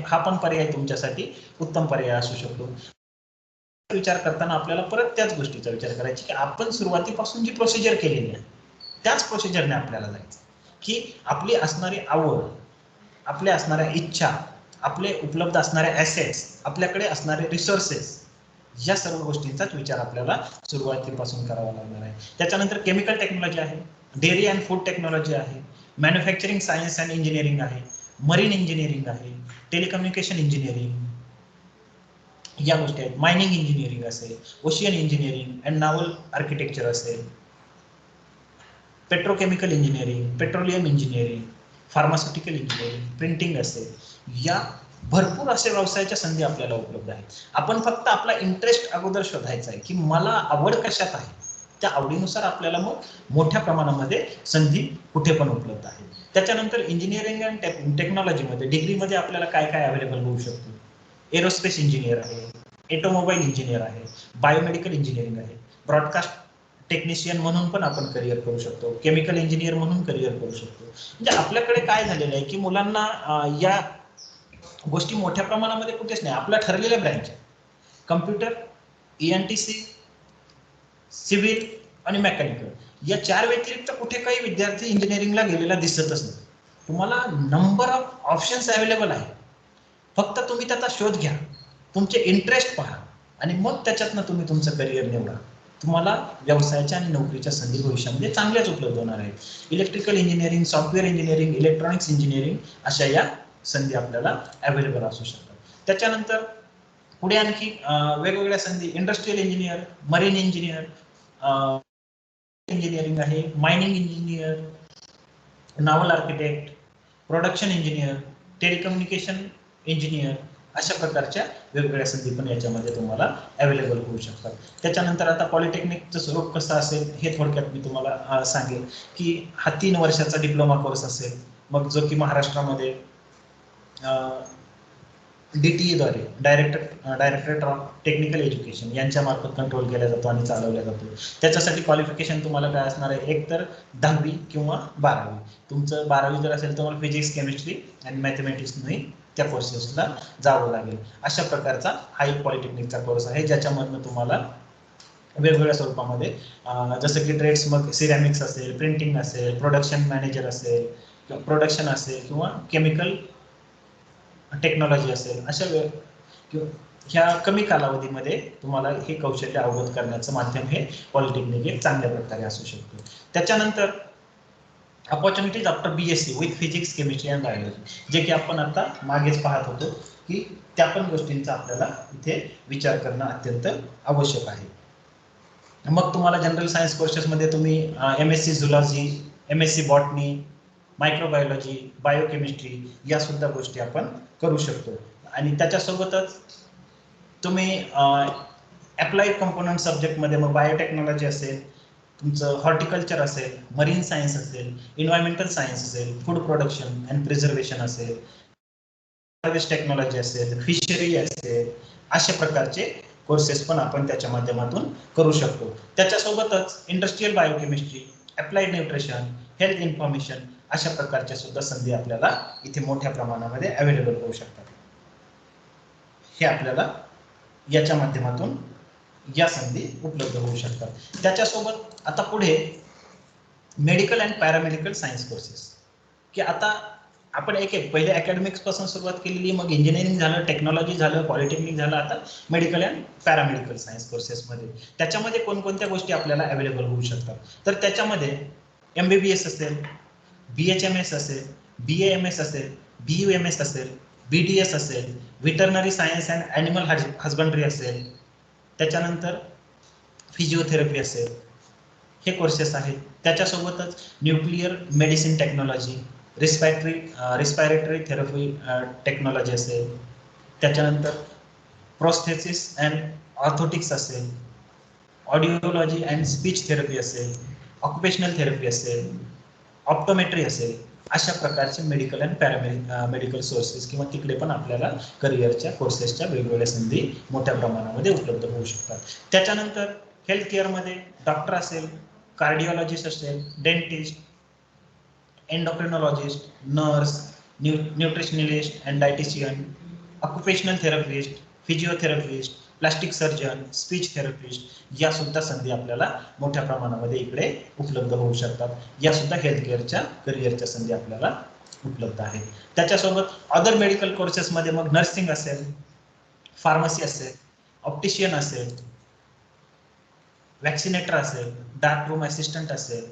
हा पण पर्याय तुमच्यासाठी उत्तम पर्याय असू शकतो. विचार करताना आपल्याला परत त्याच गोष्टीचा विचार करायची की आपण सुरुवातीपासून जी प्रोसिजर केलेली आहे त्याच प्रोसिजरने आपल्याला जायचं, की आपली असणारी आवड, आपल्या असणाऱ्या इच्छा, आपले उपलब्ध असणारे ॲसेट्स, आपल्याकडे असणारे रिसोर्सेस या सर्व गोष्टींचाच विचार आपल्याला सुरुवातीपासून करावा लागणार आहे. त्याच्यानंतर केमिकल टेक्नॉलॉजी आहे, डेअरी अँड फूड टेक्नॉलॉजी आहे, मॅन्युफॅक्चरिंग सायन्स अँड इंजिनिअरिंग आहे, मरीन इंजिनिअरिंग आहे, टेलिकम्युनिकेशन इंजिनिअरिंग या गोष्टी आहेत. मायनिंग इंजिनिअरिंग असेल, ocean engineering and naval architecture असेल, petrochemical engineering, petroleum engineering, pharmaceutical engineering, printing असेल, या भरपूर असे व्यवसायाच्या संधी आपल्याला उपलब्ध आहेत. आपण फक्त आपला इंटरेस्ट अगोदर शोधायचा आहे की मला आवड कशात आहे, त्या आवडीनुसार आपल्याला मग मोठ्या प्रमाणामध्ये संधी कुठे पण उपलब्ध आहे. त्याच्यानंतर इंजिनिअरिंग अँड टेक्नॉलॉजीमध्ये डिग्रीमध्ये आपल्याला काय काय अवेलेबल होऊ शकतो. एरोस्पेस इंजिनियर आहे, ऑटोमोबाईल इंजिनियर आहे, बायोमेडिकल इंजिनिअरिंग आहे, ब्रॉडकास्ट टेक्निशियन म्हणून पण आपण करिअर करू शकतो, केमिकल इंजिनियर म्हणून करिअर करू शकतो. म्हणजे आपल्याकडे काय झालेलं आहे की मुलांना या गोष्टी मोठ्या प्रमाणामध्ये कुठेच नाही, आपला ठरलेला ब्रँच आहे. कम्प्युटर, ENTC, सिव्हिल आणि मेकॅनिकल या 4 व्यतिरिक्त कुठे काही विद्यार्थी इंजिनिअरिंगला गेलेला दिसतच नाही. तुम्हाला नंबर ऑफ ऑप्शन्स अवेलेबल आहे, फक्त तुम्ही त्याचा शोध घ्या, तुमचे इंटरेस्ट पहा आणि मग त्याच्यातनं तुम्ही तुमचं करिअर निवडा. तुम्हाला व्यवसायाच्या आणि नोकरीच्या संधी भविष्यामध्ये चांगल्याच उपलब्ध होणार आहेत. Electrical engineering, software engineering, electronics engineering अशा या संधी आपल्याला अवेलेबल असू शकतात. त्याच्यानंतर पुढे आणखी वेगवेगळ्या संधी, industrial engineer, marine engineer engineering आहे, mining engineer, naval architect, production engineer, telecommunication engineer अशा प्रकारच्या वेगवेगळ्या संधी पण याच्यामध्ये तुम्हाला अवेलेबल होऊ शकतात. त्याच्यानंतर आता पॉलिटेक्निकचं स्वरूप कसं असेल हे थोडक्यात मी तुम्हाला सांगेल की हा 3 वर्षाचा डिप्लोमा कोर्स असेल, मग जो की महाराष्ट्रामध्ये DTE द्वारे डायरेक्टरेट ऑफ टेक्निकल एज्युकेशन यांच्या मार्फत कंट्रोल केला जातो आणि चालवला जातो. त्याच्यासाठी क्वालिफिकेशन तुम्हाला काय असणार आहे, एक तर 10वी किंवा 12वी. तुमचं 12वी जर असेल तर तुम्हाला फिजिक्स, केमिस्ट्री आणि मॅथमॅटिक्स नाही त्या कोर्सेसला जावं लागेल. अशा प्रकारचा हा एक पॉलिटेक्निकचा कोर्स आहे ज्याच्यामधनं तुम्हाला वेगवेगळ्या स्वरूपामध्ये जसं की ट्रेड्स, मग सिरॅमिक्स असेल, प्रिंटिंग असेल, प्रोडक्शन मॅनेजर असेल किंवा प्रोडक्शन असेल किंवा केमिकल टेक्नॉलॉजी असेल, अशा ह्या कमी कालावधीमध्ये तुम्हाला हे कौशल्य अवगत करण्याचं माध्यम हे पॉलिटेक्निक एक चांगल्या प्रकारे असू शकतो. त्याच्यानंतर opportunities after BSc with physics chemistry and biology, जे की आपण आता मागेच पाहत होतो की त्या पण गोष्टींचा आपल्याला इथे विचार करणं अत्यंत आवश्यक आहे. मग तुम्हाला जनरल सायन्स कोर्सेसमध्ये तुम्ही MSc zoology, MSc botany, microbiology, biochemistry या सुद्धा गोष्टी आपण करू शकतो. आणि त्याच्यासोबतच तुम्ही अप्लाइड कंपोनंट सब्जेक्टमध्ये मग बायोटेक्नॉलॉजी असेल, तुमचं हॉर्टिकल्चर असेल, मरीन सायन्स असेल, इन्व्हायरमेंटल सायन्स असेल, फूड प्रोडक्शन अँड प्रिझर्वेशन असेल, सर्व्हिस टेक्नॉलॉजी असेल, फिशरी असेल, अशा प्रकारचे कोर्सेस पण आपण त्याच्या माध्यमातून करू शकतो. त्याच्यासोबतच industrial biochemistry, applied nutrition, health information अशा प्रकारच्या सुद्धा संधी आपल्याला इथे मोठ्या प्रमाणामध्ये अवेलेबल होऊ शकतात. हे आपल्याला याच्या माध्यमातून या संधी उपलब्ध होऊ शकतात. त्याच्यासोबत आता पुढे medical and paramedical science courses, की आता आपण एक पहिले अकॅडमिक्स पासून सुरुवात केलेली, मग इंजिनिअरिंग झालं, टेक्नॉलॉजी झालं, पॉलिटेक्निक झालं, आता मेडिकल अँड पॅरामेडिकल सायन्स कोर्सेसमध्ये त्याच्यामध्ये कोणकोणत्या गोष्टी आपल्याला अवेलेबल होऊ शकतात. तर त्याच्यामध्ये MBBS असेल, BHMS असेल, BAMS असेल, BUMS असेल, BDS असेल, veterinary science and animal husbandry असेल, त्याच्यानंतर फिजिओथेरपी असेल, हे कोर्सेस आहेत. त्याच्यासोबतच nuclear medicine technology, respiratory therapy technology असेल, त्याच्यानंतर प्रोस्थेसिस अँड ऑर्थोटिक्स असेल, ऑडिओलॉजी अँड स्पीच थेरपी असेल, ऑक्युपेशनल थेरपी असेल, ऑप्टोमेट्री असेल, अशा प्रकारचे मेडिकल अँड मेडिकल सोर्सेस किंवा तिकडे पण आपल्याला करिअरच्या कोर्सेसच्या वेगवेगळ्या संधी मोठ्या प्रमाणामध्ये उपलब्ध होऊ शकतात. त्याच्यानंतर हेल्थ केअरमध्ये डॉक्टर असेल, कार्डिओलॉजिस्ट असेल, dentist, endocrinologist, nurse, nutritionist and dietician, occupational therapist, physiotherapist, plastic surgeon, speech therapist या सुद्धा संधी आपल्याला मोठ्या प्रमाणामध्ये इकडे उपलब्ध होऊ शकतात. या सुद्धा हेल्थ केअरच्या करिअरच्या संधी आपल्याला उपलब्ध आहेत. त्याच्यासोबत अदर मेडिकल कोर्सेसमध्ये मग नर्सिंग असेल, फार्मसी असेल, ऑप्टिशियन असेल, वॅक्सिनेटर असेल, डार्क रूम असिस्टंट असेल,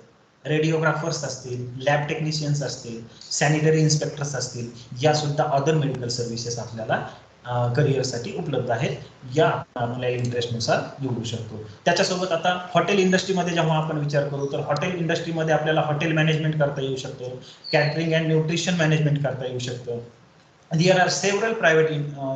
रेडिओग्राफर्स असतील, लॅब टेक्निशियन्स असतील, सॅनिटरी इन्स्पेक्टर्स असतील, या सुद्धा अदर मेडिकल सर्व्हिसेस आपल्याला करिअरसाठी उपलब्ध आहेत. या आपल्या इंटरेस्टनुसार निवडू शकतो. त्याच्यासोबत आता हॉटेल इंडस्ट्रीमध्ये जेव्हा आपण विचार करू तर हॉटेल इंडस्ट्रीमध्ये आपल्याला हॉटेल मॅनेजमेंट करता येऊ शकतो, कॅटरिंग अँड न्यूट्रिशन मॅनेजमेंट करता येऊ शकतं. There are several private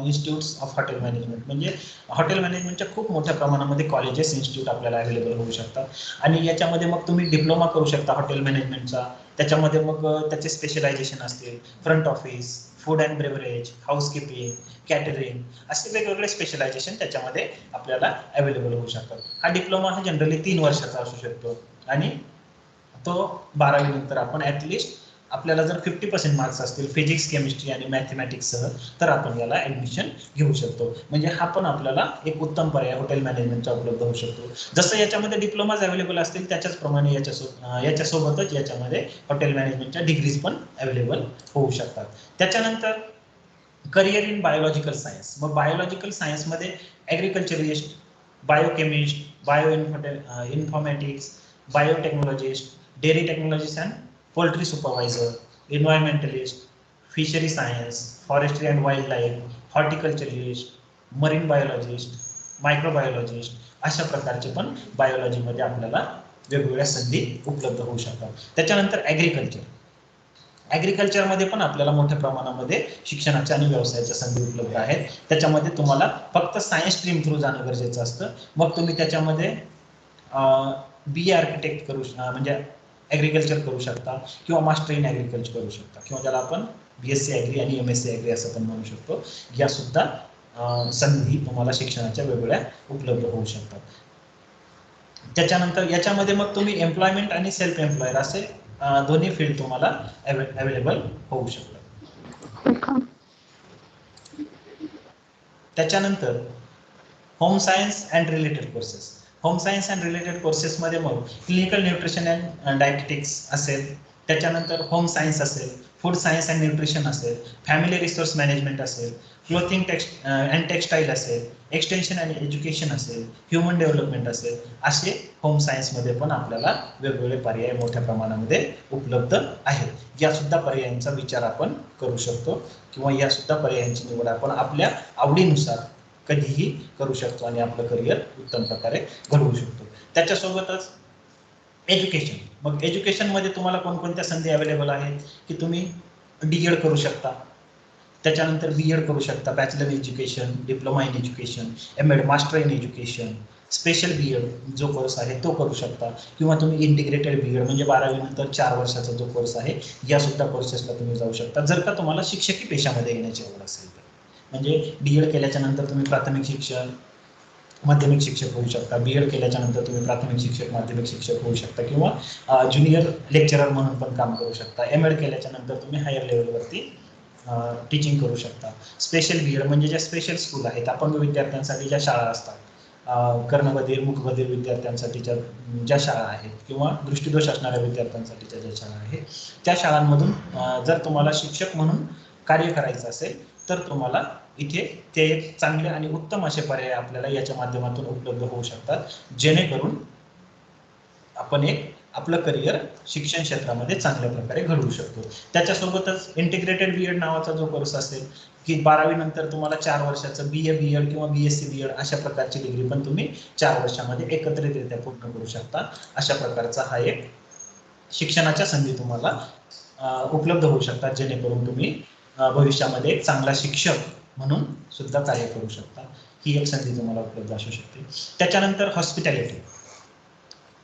institutes of hotel management, म्हणजे हॉटेल मॅनेजमेंटच्या खूप मोठ्या प्रमाणामध्ये कॉलेजेस, इन्स्टिट्यूट आपल्याला अवेलेबल होऊ शकतात. आणि याच्यामध्ये मग तुम्ही डिप्लोमा करू शकता हॉटेल मॅनेजमेंटचा. त्याच्यामध्ये मग त्याचे स्पेशलायझेशन असतील, front office, food and beverage, housekeeping, catering, असे वेगवेगळे स्पेशलायझेशन त्याच्यामध्ये आपल्याला अवेलेबल होऊ शकतात. हा डिप्लोमा हा जनरली 3 वर्षाचा असू शकतो आणि तो 12वी नंतर आपण ॲटलिस्ट आपल्याला जर 50% मार्क्स असतील फिजिक्स, केमिस्ट्री आणि मॅथमॅटिक्ससह तर आपण याला ॲडमिशन घेऊ शकतो. म्हणजे हा पण आपल्याला एक उत्तम पर्याय हॉटेल मॅनेजमेंटचा उपलब्ध होऊ शकतो. जसं याच्यामध्ये डिप्लोमाज अवेलेबल असतील त्याच्याचप्रमाणे याच्यासोबतच याच्यामध्ये हॉटेल मॅनेजमेंटच्या डिग्रीज पण अवेलेबल होऊ शकतात. त्याच्यानंतर करिअर इन बायोलॉजिकल सायन्स. मग बायोलॉजिकल सायन्समध्ये agriculturist, biochemist, informatics, biotechnologist, dairy technologist and poultry supervisor, environmentalist, fishery science, forestry and wild life, horticulturist, marine biologist, microbiologist, अशा प्रकारचे पण बायोलॉजीमध्ये आपल्याला वेगवेगळ्या संधी उपलब्ध होऊ शकतात. त्याच्यानंतर ॲग्रिकल्चरमध्ये पण आपल्याला मोठ्या प्रमाणामध्ये शिक्षणाच्या आणि व्यवसायाच्या संधी उपलब्ध आहेत. त्याच्यामध्ये तुम्हाला फक्त सायन्स स्ट्रीम थ्रू जाणं गरजेचं असतं. मग तुम्ही त्याच्यामध्ये BA आर्किटेक्ट म्हणजे ॲग्रिकल्चर करू शकता किंवा मास्टर इन ॲग्रिकल्चर करू शकता किंवा त्याला आपण BSc ॲग्री आणि MSc ॲग्री असं पण म्हणू शकतो. या सुद्धा संधी तुम्हाला शिक्षणाच्या वेगवेगळ्या उपलब्ध होऊ शकतात. त्याच्यानंतर याच्यामध्ये मग तुम्ही एम्प्लॉयमेंट आणि सेल्फ एम्प्लॉयर असे दोन्ही फील्ड तुम्हाला अवेलेबल होऊ शकतात. त्याच्यानंतर home science and related courses. Home science and related कोर्सेसमध्ये मग क्लिनिकल न्यूट्रिशन अँड डायटिक्स असेल, त्याच्यानंतर होम सायन्स असेल, फूड सायन्स अँड न्यूट्रिशन असेल, फॅमिली रिसोर्स मॅनेजमेंट असेल, क्लोथिंग अँड टेक्सटाईल असेल, एक्सटेन्शन अँड एज्युकेशन असेल, ह्युमन डेव्हलपमेंट असेल, असे होम सायन्समध्ये पण आपल्याला वेगवेगळे पर्याय मोठ्या प्रमाणामध्ये उपलब्ध आहेत. या सुद्धा पर्यायांचा विचार आपण करू शकतो किंवा या सुद्धा पर्यायांची निवड आपण आपल्या आवडीनुसार कधीही करू शकतो आणि आपलं करिअर उत्तम प्रकारे घडवू शकतो. त्याच्यासोबतच एज्युकेशन. मग एज्युकेशनमध्ये तुम्हाला कोणकोणत्या संधी अवेलेबल आहेत की तुम्ही डी.एड करू शकता, त्याच्यानंतर बी.एड करू शकता, bachelor education, diploma in education, M.Ed master in education, special B Ed जो कोर्स आहे तो करू शकता, किंवा तुम्ही इंटिग्रेटेड बी.एड म्हणजे 12वी नंतर 4 वर्षाचा जो कोर्स आहे या सुद्धा कोर्सेसला तुम्ही जाऊ शकता जर का तुम्हाला शिक्षकी पेशामध्ये येण्याची आवड असेल तर. म्हणजे डी.एड केल्याच्या नंतर तुम्ही प्राथमिक शिक्षण माध्यमिक शिक्षक होऊ शकता, बी.एड केल्याच्या नंतर तुम्ही प्राथमिक शिक्षक माध्यमिक शिक्षक होऊ शकता, किंवा ज्युनियर लेक्चरर म्हणून पण काम करू शकता. एम.एड केल्याच्या नंतर तुम्ही हायर लेवलवरती टीचिंग करू शकता. स्पेशल बी.एड म्हणजे ज्या स्पेशल स्कूल आहेत, अपंग विद्यार्थ्यांसाठी ज्या शाळा असतात, कर्णबधीर मूकबधीर विद्यार्थ्यांसाठीच्या ज्या शाळा आहेत, किंवा दृष्टीदोष असणाऱ्या विद्यार्थ्यांसाठीच्या ज्या शाळा आहेत, त्या शाळांमधून जर तुम्हाला शिक्षक म्हणून कार्य करायचं असेल तर तुम्हाला इथे ते एक चांगले आणि उत्तम असे पर्याय आपल्याला याच्या माध्यमातून उपलब्ध होऊ शकतात, जेणेकरून आपण एक आपलं करिअर शिक्षण क्षेत्रामध्ये चांगल्या प्रकारे घडवू शकतो. त्याच्यासोबतच इंटिग्रेटेड बी.एड नावाचा जो कोर्स असेल की 12वी नंतर तुम्हाला 4 वर्षाचं बी.ए बी.एड किंवा बी.एससी बी.एड अशा प्रकारची डिग्री पण तुम्ही 4 वर्षामध्ये एकत्रितरित्या पूर्ण करू शकता. अशा प्रकारचा हा एक शिक्षणाच्या संधी तुम्हाला उपलब्ध होऊ शकतात, जेणेकरून तुम्ही भविष्यामध्ये एक चांगला शिक्षक म्हणून सुद्धा कार्य करू शकता. ही एक संधी तुम्हाला उपलब्ध असू शकते. त्याच्यानंतर हॉस्पिटॅलिटी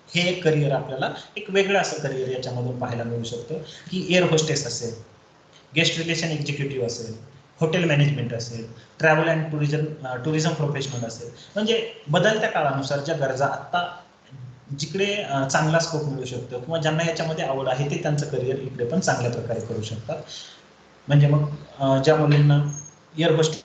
हे एक करिअर आपल्याला एक वेगळं असं करिअर याच्यामधून पाहायला मिळू शकतं की एअर होस्टेस असेल, गेस्ट रिलेशन एक्झिक्युटिव्ह असेल, हॉटेल मॅनेजमेंट असेल, ट्रॅव्हल अँड टुरिझम प्रोफेशनल असेल. म्हणजे बदलत्या काळानुसार ज्या गरजा आत्ता जिकडे चांगला स्कोप मिळू शकतो किंवा ज्यांना याच्यामध्ये आवड आहे ते त्यांचं करिअर इकडे पण चांगल्या प्रकारे करू शकतात. म्हणजे मग ज्या मुलींना एअर होस्टेस,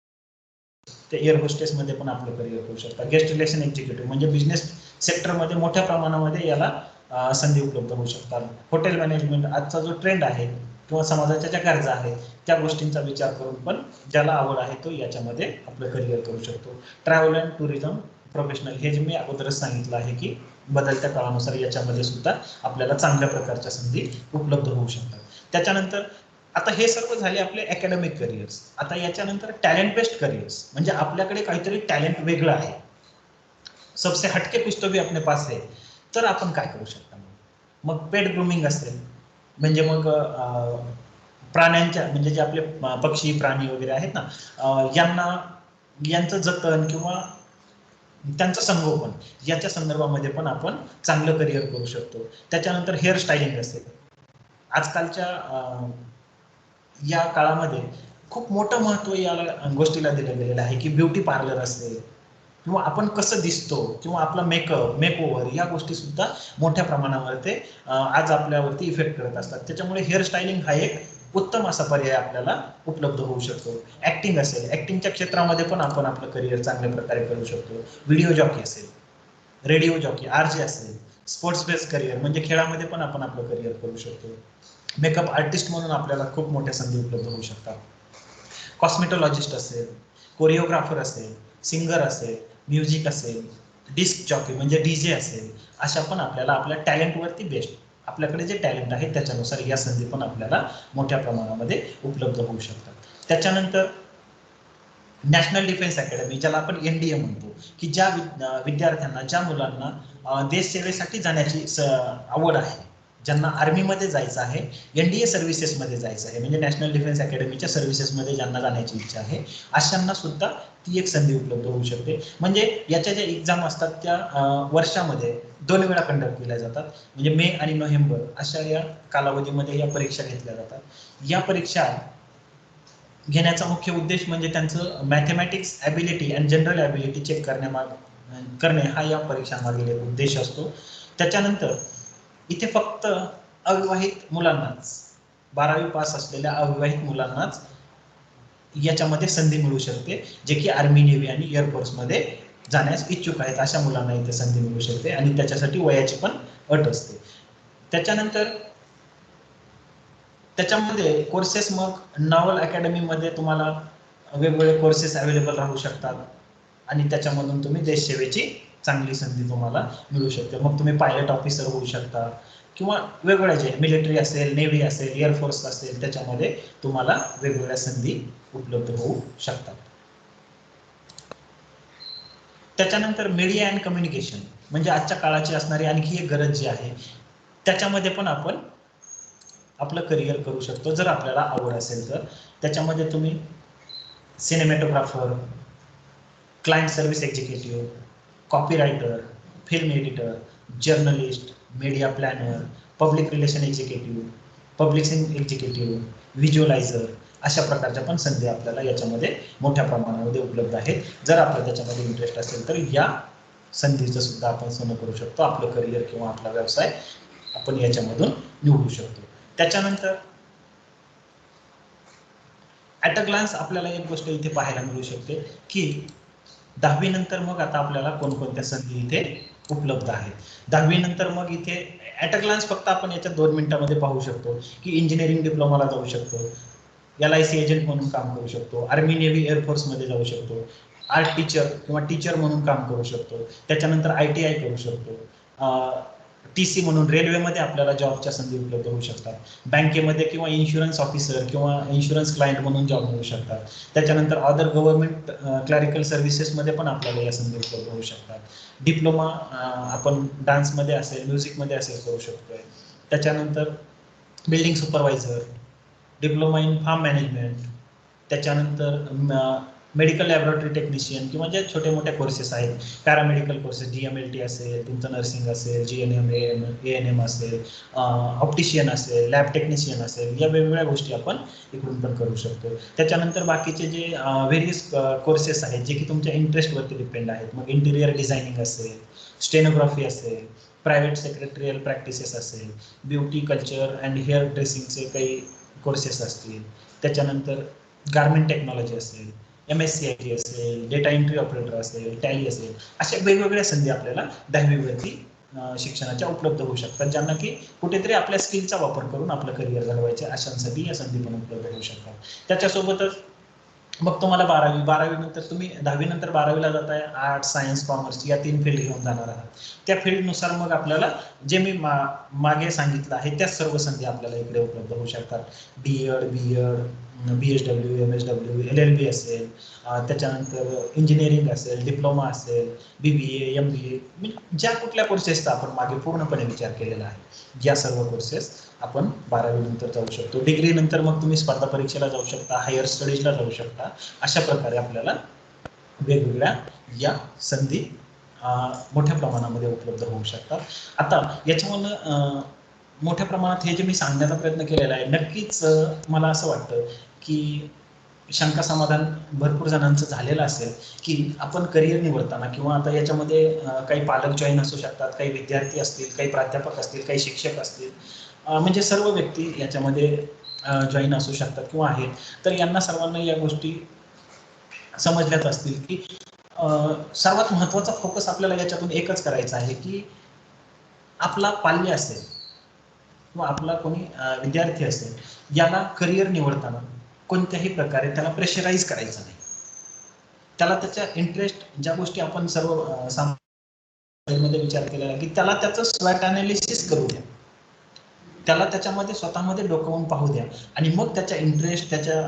ते एअर होस्टेसमध्ये पण आपलं करिअर करू शकतात. गेस्ट रिलेशन एक्झिक्युटिव्ह म्हणजे बिझनेस सेक्टरमध्ये मोठ्या प्रमाणामध्ये याला संधी उपलब्ध होऊ शकतात. हॉटेल मॅनेजमेंट आजचा जो ट्रेंड आहे किंवा समाजाच्या ज्या गरजा आहेत त्या गोष्टींचा विचार करून पण ज्याला आवड आहे तो याच्यामध्ये आपलं करिअर करू शकतो. ट्रॅव्हल अँड टुरिझम प्रोफेशनल हे जे मी अगोदरच सांगितलं आहे की बदलत्या काळानुसार याच्यामध्ये सुद्धा आपल्याला चांगल्या प्रकारच्या संधी उपलब्ध होऊ शकतात. त्याच्यानंतर आता हे सर्व झाले आपले अकॅडमिक करिअर्स. आता याच्यानंतर टॅलेंट बेस्ड करिअर्स म्हणजे आपल्याकडे काहीतरी टॅलेंट वेगळं आहे, सबसे हटके कुछ तो भी अपने पास है, तर आपण काय करू शकता. मग पेट ग्रूमिंग असेल म्हणजे मग प्राण्यांच्या म्हणजे जे आपले पक्षी प्राणी वगैरे आहेत ना, यांचं जतन किंवा त्यांचं संगोपन याच्या संदर्भामध्ये पण आपण चांगलं करिअर करू शकतो. त्याच्यानंतर हेअर स्टायलिंग असेल. आजकालच्या या काळामध्ये खूप मोठं महत्त्व या गोष्टीला दिलं गेलेलं आहे की ब्युटी पार्लर असेल किंवा आपण कसं दिसतो किंवा आपला मेकओव्हर या गोष्टी सुद्धा मोठ्या प्रमाणामध्ये आज आपल्यावरती इफेक्ट करत असतात. त्याच्यामुळे हेअर स्टायलिंग हा एक उत्तम असा पर्याय आपल्याला उपलब्ध होऊ शकतो. ऍक्टिंग असेल, ऍक्टिंगच्या क्षेत्रामध्ये पण आपण आपलं करिअर चांगल्या प्रकारे करू शकतो. व्हिडिओ जॉकी असेल, रेडिओ जॉकी, आरजे असेल, स्पोर्ट्स बेस्ड करिअर म्हणजे खेळामध्ये पण आपण आपलं करिअर करू शकतो. मेकअप आर्टिस्ट म्हणून आपल्याला खूप मोठ्या संधी उपलब्ध होऊ शकतात. कॉस्मेटॉलॉजिस्ट असेल, कोरिओग्राफर असेल, सिंगर असेल, म्युझिक असेल, डिस्क जॉकी म्हणजे डीजे असेल, अशा पण आपल्याला आपल्या टॅलेंटवरती बेस्ड आपल्याकडे जे टॅलेंट आहे त्याच्यानुसार या संधी पण आपल्याला मोठ्या प्रमाणामध्ये उपलब्ध होऊ शकतात. त्याच्यानंतर नॅशनल डिफेन्स अकॅडमी ज्याला आपण NDA म्हणतो की ज्या विद्यार्थ्यांना ज्या मुलांना देश सेवेसाठी जाण्याची आवड आहे, ज्यांना आर्मीमध्ये जायचं आहे, NDA सर्व्हिसेसमध्ये जायचं आहे म्हणजे नॅशनल डिफेन्स अकॅडमीच्या सर्व्हिसेसमध्ये ज्यांना जाण्याची इच्छा आहे अशांना सुद्धा ती एक संधी उपलब्ध होऊ शकते. म्हणजे याच्या ज्या एक्झाम असतात त्या वर्षामध्ये 2 वेळा कंडक्ट केल्या जातात. म्हणजे मे आणि नोव्हेंबर अशा या कालावधीमध्ये या परीक्षा घेतल्या जातात. या परीक्षा घेण्याचा मुख्य उद्देश म्हणजे त्यांचं mathematics ability and general ability check करणे हा या परीक्षांमागील एक उद्देश असतो. त्याच्यानंतर इथे फक्त अविवाहित मुलांनाच, 12वी पास असलेल्या अविवाहित मुलांनाच याच्यामध्ये संधी मिळू शकते, जे की आर्मी, नेव्ही आणि एअरफोर्समध्ये जाण्यास इच्छुक आहेत अशा मुलांना इथे संधी मिळू शकते आणि त्याच्यासाठी वयाची पण अट असते. त्याच्यानंतर त्याच्यामध्ये कोर्सेस मग नॉवल अकॅडमीमध्ये तुम्हाला वेगवेगळे कोर्सेस अवेलेबल राहू शकतात आणि त्याच्यामधून तुम्ही देशसेवेची चांगली संधी तुम्हाला मिळू शकते. मग तुम्ही पायलट ऑफिसर होऊ शकता किंवा वेगवेगळ्या जे मिलिटरी असेल, नेव्ही असेल, एअरफोर्स असेल, त्याच्यामध्ये तुम्हाला वेगवेगळ्या संधी उपलब्ध होऊ शकतात. त्याच्यानंतर मीडिया अँड कम्युनिकेशन म्हणजे आजच्या काळाची असणारी आणखी एक गरज जी आहे, त्याच्यामध्ये पण आपण आपलं करिअर करू शकतो जर आपल्याला आवड असेल तर. त्याच्यामध्ये तुम्ही cinematographer, client service executive, copywriter, film editor, journalist, media planner, public relation executive, publishing executive, visualizer अशा प्रकारच्या पण संधी आपल्याला याच्यामध्ये मोठ्या प्रमाणामध्ये उपलब्ध आहेत. जर आपल्याला त्याच्यामध्ये इंटरेस्ट असेल तर या संधीचं सुद्धा आपण सोनं करू शकतो. आपलं करिअर किंवा आपला व्यवसाय आपण याच्यामधून निवडू शकतो. त्याच्यानंतर ॲट अ ग्लान्स आपल्याला एक गोष्ट इथे पाहायला मिळू शकते की 10वी नंतर मग आता आपल्याला कोणकोणत्या संधी इथे उपलब्ध आहेत. 10वी नंतर मग इथे ॲट अ ग्लान्स फक्त आपण याच्यात 2 मिनिटांमध्ये पाहू शकतो की इंजिनिअरिंग डिप्लोमाला जाऊ शकतो, LIC एजंट म्हणून काम करू शकतो, आर्मी नेव्ही एअरफोर्समध्ये जाऊ शकतो, आर्ट टीचर किंवा टीचर म्हणून काम करू शकतो, त्याच्यानंतर ITI करू शकतो, TC म्हणून रेल्वेमध्ये आपल्याला जॉबच्या संधी उपलब्ध होऊ शकतात, बँकेमध्ये किंवा इन्शुरन्स ऑफिसर किंवा इन्शुरन्स क्लायंट म्हणून जॉब मिळू शकतात. त्याच्यानंतर अदर गव्हर्नमेंट क्लॅरिकल सर्व्हिसेसमध्ये पण आपल्याला या संधी उपलब्ध होऊ शकतात. डिप्लोमा आपण डान्समध्ये असेल, म्युझिकमध्ये असेल करू शकतोय. त्याच्यानंतर building supervisor, diploma in farm management, त्याच्यानंतर मेडिकल लॅबोरेटरी टेक्निशियन किंवा जे छोटे मोठे कोर्सेस आहेत, पॅरामेडिकल कोर्सेस, DMLT असेल, तुमचं नर्सिंग असेल, GNM, ANM असेल, ऑप्टिशियन असेल, लॅब टेक्निशियन असेल, या वेगवेगळ्या गोष्टी आपण इकडून पण करू शकतो. त्याच्यानंतर बाकीचे जे व्हेरियस कोर्सेस आहेत जे की तुमच्या इंटरेस्टवरती डिपेंड आहेत, मग इंटिरियर डिझायनिंग असेल, स्टेनोग्राफी असेल, प्रायव्हेट सेक्रेटरियल प्रॅक्टिसेस असेल, ब्युटी कल्चर अँड हेअर ड्रेसिंगचे काही कोर्सेस असतील, त्याच्यानंतर गार्मेंट टेक्नॉलॉजी असेल, MSCIT असेल, डेटा एंट्री ऑपरेटर असेल, टॅली असेल, अशा वेगवेगळ्या संधी आपल्याला 10वी वरती शिक्षणाच्या उपलब्ध होऊ शकतात, ज्यांना की कुठेतरी आपल्या स्किलचा वापर करून आपलं करिअर घडवायचे अशांसाठी या संधी पण उपलब्ध होऊ शकतात. त्याच्यासोबतच मग तुम्हाला 12वी नंतर तुम्ही 10वी नंतर 12वीला जाताय, आर्ट्स, सायन्स, कॉमर्स या 3 फील्ड घेऊन जाणार आहात. त्या फील्डनुसार मग आपल्याला जे मी मागे सांगितलं आहे त्या सर्व संधी आपल्याला इकडे उपलब्ध होऊ शकतात. DED, BEd, BSW, MSW, LLB असेल, त्याच्यानंतर इंजिनिअरिंग असेल, डिप्लोमा असेल, BBA, MBA, म्हणजे ज्या कुठल्या कोर्सेसचा आपण मागे पूर्णपणे विचार केलेला आहे, या सर्व कोर्सेस आपण 12वी नंतर जाऊ शकतो. डिग्री नंतर मग तुम्ही स्पर्धा परीक्षेला जाऊ शकता, हायर स्टडीजला जाऊ शकता. अशा प्रकारे आपल्याला वेगवेगळ्या या संधी मोठ्या प्रमाणामध्ये उपलब्ध होऊ शकतात. आता याच्यामधनं मोठ्या प्रमाणात हे जे मी सांगण्याचा प्रयत्न केलेला आहे, नक्कीच मला असं वाटतं की शंका समाधान भरपूर जणांचं झालेलं असेल की आपण करिअर निवडताना किंवा आता याच्यामध्ये काही पालक जॉईन असू शकतात, काही विद्यार्थी असतील, काही प्राध्यापक असतील, काही शिक्षक असतील, म्हणजे सर्व व्यक्ती याच्यामध्ये जॉईन असू शकतात किंवा आहेत. तर यांना सर्वांना या गोष्टी समजल्याच असतील की सर्वात महत्त्वाचा फोकस आपल्याला याच्यातून एकच करायचा आहे की आपला पाल्य असेल किंवा आपला कोणी विद्यार्थी असेल, याला करिअर निवडताना कोणत्याही प्रकारे त्याला प्रेशराईज करायचं नाही. त्याला त्याच्या इंटरेस्ट ज्या गोष्टी आपण सर्व मध्ये विचार केलेला की त्याला त्याचं स्वॅट अनालिसिस करू द्या, त्याला त्याच्यामध्ये स्वतःमध्ये डोकावून पाहू द्या आणि मग त्याच्या इंटरेस्ट, त्याच्या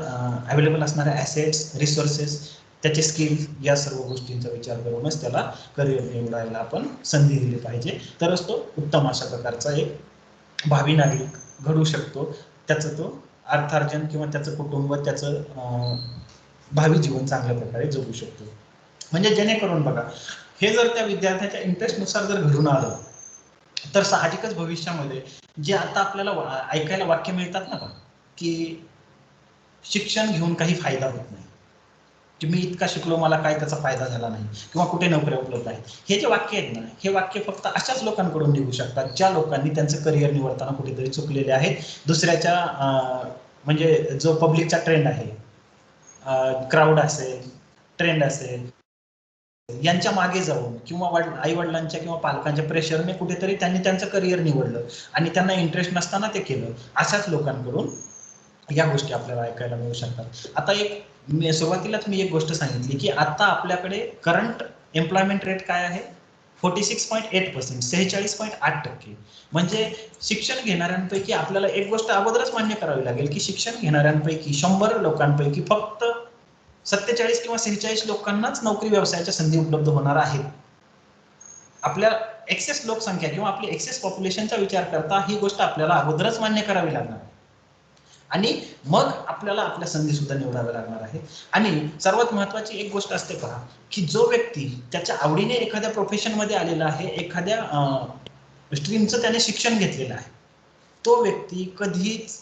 अवेलेबल असणाऱ्या ॲसेट्स, रिसोर्सेस, त्याचे स्किल्स या सर्व गोष्टींचा विचार करूनच त्याला करिअर निवडायला आपण संधी दिली पाहिजे. तरच तो उत्तम अशा प्रकारचा एक भावी नागरिक घडू शकतो. त्याचं तो अर्थार्जन किंवा त्याचं कुटुंब, त्याचं भावी जीवन चांगल्या प्रकारे जगू शकतो. म्हणजे जेणेकरून बघा, हे जर त्या विद्यार्थ्याच्या इंटरेस्टनुसार जर घडून आलं तर साहजिकच भविष्यामध्ये जे आता आपल्याला ऐकायला वाक्य मिळतात ना की शिक्षण घेऊन काही फायदा होत नाही, की मी इतका शिकलो मला काय त्याचा फायदा झाला नाही किंवा कुठे नोकऱ्या उपलब्ध आहेत. हे जे वाक्य आहेत ना, हे वाक्य फक्त अशाच लोकांकडून निघू शकतात ज्या लोकांनी त्यांचं करिअर निवडताना कुठेतरी चुकलेले आहेत. दुसऱ्याच्या म्हणजे जो पब्लिकचा ट्रेंड आहे, क्राऊड असेल, ट्रेंड असेल, यांच्या मागे जाऊन किंवा आई वडिलांच्या किंवा पालकांच्या प्रेशरने कुठेतरी त्यांनी त्यांचं करिअर निवडलं आणि त्यांना इंटरेस्ट नसताना ते केलं. अशाच लोकांकडून या गोष्टी आपल्याला ऐकायला मिळू शकतात. आता एक मी सुरुवातीलाच एक गोष्ट सांगितली की आता आपल्याकडे करंट एम्प्लॉयमेंट रेट काय आहे 46.8%, 46.8%. म्हणजे शिक्षण घेणाऱ्यांपैकी आपल्याला एक गोष्ट अगोदरच मान्य करावी लागेल की शिक्षण घेणाऱ्यांपैकी 100 लोकांपैकी फक्त 47 किंवा 46 लोकांनाच नोकरी व्यवसायाच्या संधी उपलब्ध होणार आहेत. आपल्या एक्सेस लोकसंख्या किंवा आपली एक्सेस पॉप्युलेशनचा विचार करता ही गोष्ट आपल्याला अगोदरच मान्य करावी लागणार आहे आणि मग आपल्याला आपल्या संधी सुद्धा निवडाव्या लागणार आहे. आणि सर्वात महत्वाची एक गोष्ट असते पहा की जो व्यक्ती त्याच्या आवडीने एखाद्या प्रोफेशन मध्ये आलेला आहे, एखाद्या स्ट्रीमचं त्याने शिक्षण घेतलेलं आहे, तो व्यक्ती कधीच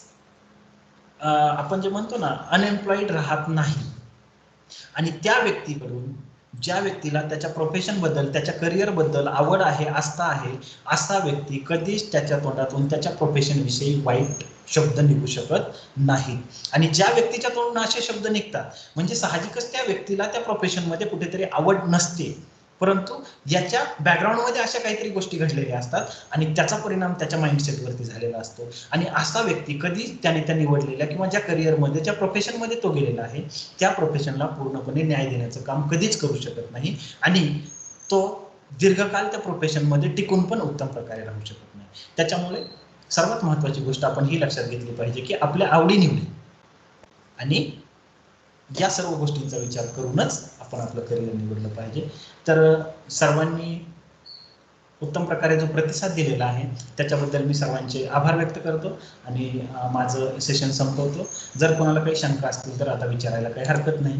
आपण जे म्हणतो ना अनएम्प्लॉईड राहत नाही. आणि त्या व्यक्तीकडून ज्या व्यक्तीला त्याच्या प्रोफेशन बद्दल त्याच्या करिअर बद्दल आवड आहे, आस्था आहे, असा व्यक्ती कधीच त्याच्या तोंडातून त्याच्या प्रोफेशन विषयी वाईट शब्द निघू शकत नाही. आणि ज्या व्यक्तीच्या तोंडून असे शब्द निघतात म्हणजे साहजिकच त्या व्यक्तीला त्या प्रोफेशन मध्ये कुठेतरी आवड नसते, परंतु याच्या बॅकग्राऊंड मध्ये अशा काहीतरी गोष्टी घडलेल्या असतात आणि त्याचा परिणाम त्याच्या माइंडसेट वरती झालेला असतो. आणि असा व्यक्ती कधी त्याने त्या निवडलेल्या किंवा ज्या करिअरमध्ये ज्या प्रोफेशनमध्ये तो गेलेला आहे त्या प्रोफेशनला पूर्णपणे न्याय देण्याचं काम कधीच करू शकत नाही आणि तो दीर्घकाल त्या प्रोफेशनमध्ये टिकून पण उत्तम प्रकारे राहू शकत नाही. त्याच्यामुळे सर्वात महत्वाची गोष्ट आपण ही लक्षात घेतली पाहिजे की आपल्या आवडीनिवडी आणि या सर्व गोष्टींचा विचार करूनच आपण आपलं करिअर निवडलं पाहिजे. तर सर्वांनी उत्तम प्रकारे जो प्रतिसाद दिलेला आहे त्याच्याबद्दल मी सर्वांचे आभार व्यक्त करतो आणि माझं सेशन संपवतो. जर कोणाला काही शंका असतील तर आता विचारायला काही हरकत नाही.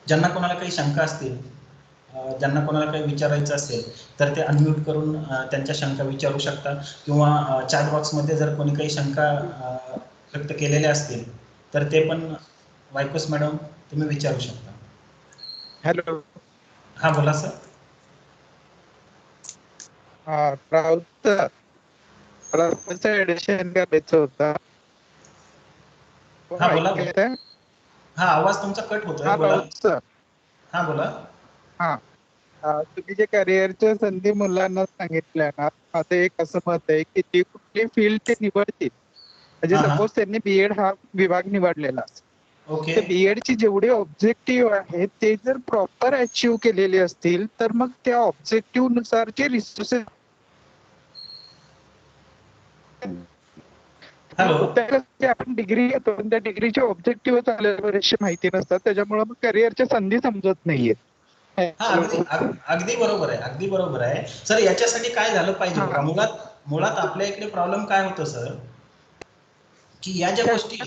ज्यांना कोणाला काही शंका असतील, ज्यांना कोणाला काही विचारायचं असेल तर ते अनम्यूट करून त्यांच्या शंका विचारू शकता किंवा चॅट बॉक्समध्ये जर कोणी काही शंका व्यक्त केलेल्या असतील तर ते पण वायकोस मॅडम तुम्ही विचारू शकता. हॅलो. हा बोला सर. हा राऊत, मला ऍडिशन करायचं होतं. हा बोला. हा आवाज तुमचा कट होतोय, बोला. हा बोला. हा तुम्ही जे करिअरच्या संधी मुलांना सांगितल्या ना, माझं एक असं मत आहे की ती कुठली फील्ड ते निवडतील म्हणजे सपोज त्यांनी बीएड हा विभाग निवडलेला ओके. बीएड ची जेवढे ऑब्जेक्टिव्ह आहेत ते जर प्रॉपर अचीव्ह केलेले असतील तर मग त्या ऑब्जेक्टिव्ह नुसार जे रिसोर्सेस आपण डिग्री घेतो त्या डिग्रीचे ऑब्जेक्टिव्ह बरेचसे माहिती नसतात, त्याच्यामुळे मग करिअरच्या संधी समजत नाहीये. अगदी बरोबर आहे, अगदी बरोबर आहे सर. याच्यासाठी काय झालं पाहिजे बघा, मुळात आपल्या इकडे प्रॉब्लेम काय होतो सर की या ज्या गोष्टी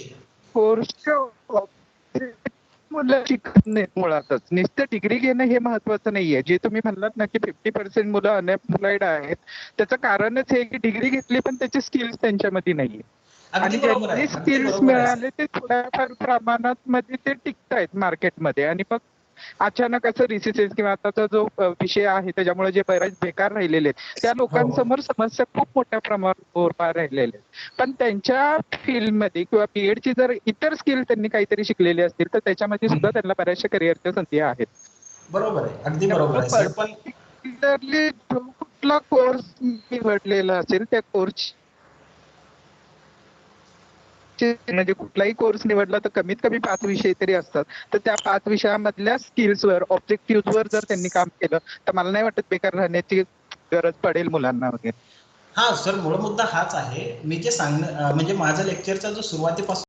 मुलं शिकत नाही मुळातच. नुसतं डिग्री घेणं हे महत्वाचं नाहीये. जे तुम्ही म्हणलात ना की 50% मुलं अनएम्प्लॉईड आहेत, त्याचं कारणच हे की डिग्री घेतली पण त्याचे स्किल्स त्यांच्यामध्ये नाहीये आणि ज्यांनी स्किल्स मिळाले ते थोड्याफार प्रमाणात मध्ये ते टिकतायत मार्केटमध्ये. आणि मग अचानक असं रिसेसेस किंवा आताचा जो विषय आहे त्याच्यामुळे जे बरेच बेकार राहिलेले आहेत त्या लोकांसमोर समस्या खूप मोठ्या प्रमाणात उभा राहिलेल्या आहेत. पण त्यांच्या फील्डमध्ये किंवा बीएड ची जर इतर स्किल त्यांनी काहीतरी शिकलेले असतील तर त्याच्यामध्ये सुद्धा त्यांना बऱ्याचशा करिअरच्या संधी आहेत. बरोबर आहे, अगदी बरोबर आहे सर. पण कुठला कोर्स निवडलेला असेल त्या कोर्स म्हणजे कुठलाही कोर्स निवडला तर कमीत कमी 5 विषय तरी असतात, तर त्या 5 विषयामधल्या स्किल्सवर ऑब्जेक्टिव्हवर जर त्यांनी काम केलं तर मला नाही वाटत बेकार राहण्याची गरज पडेल मुलांना वगैरे. हा सर, मूळ मुद्दा हाच आहे. मी जे म्हणजे माझं लेक्चरचा जो सुरुवातीपासून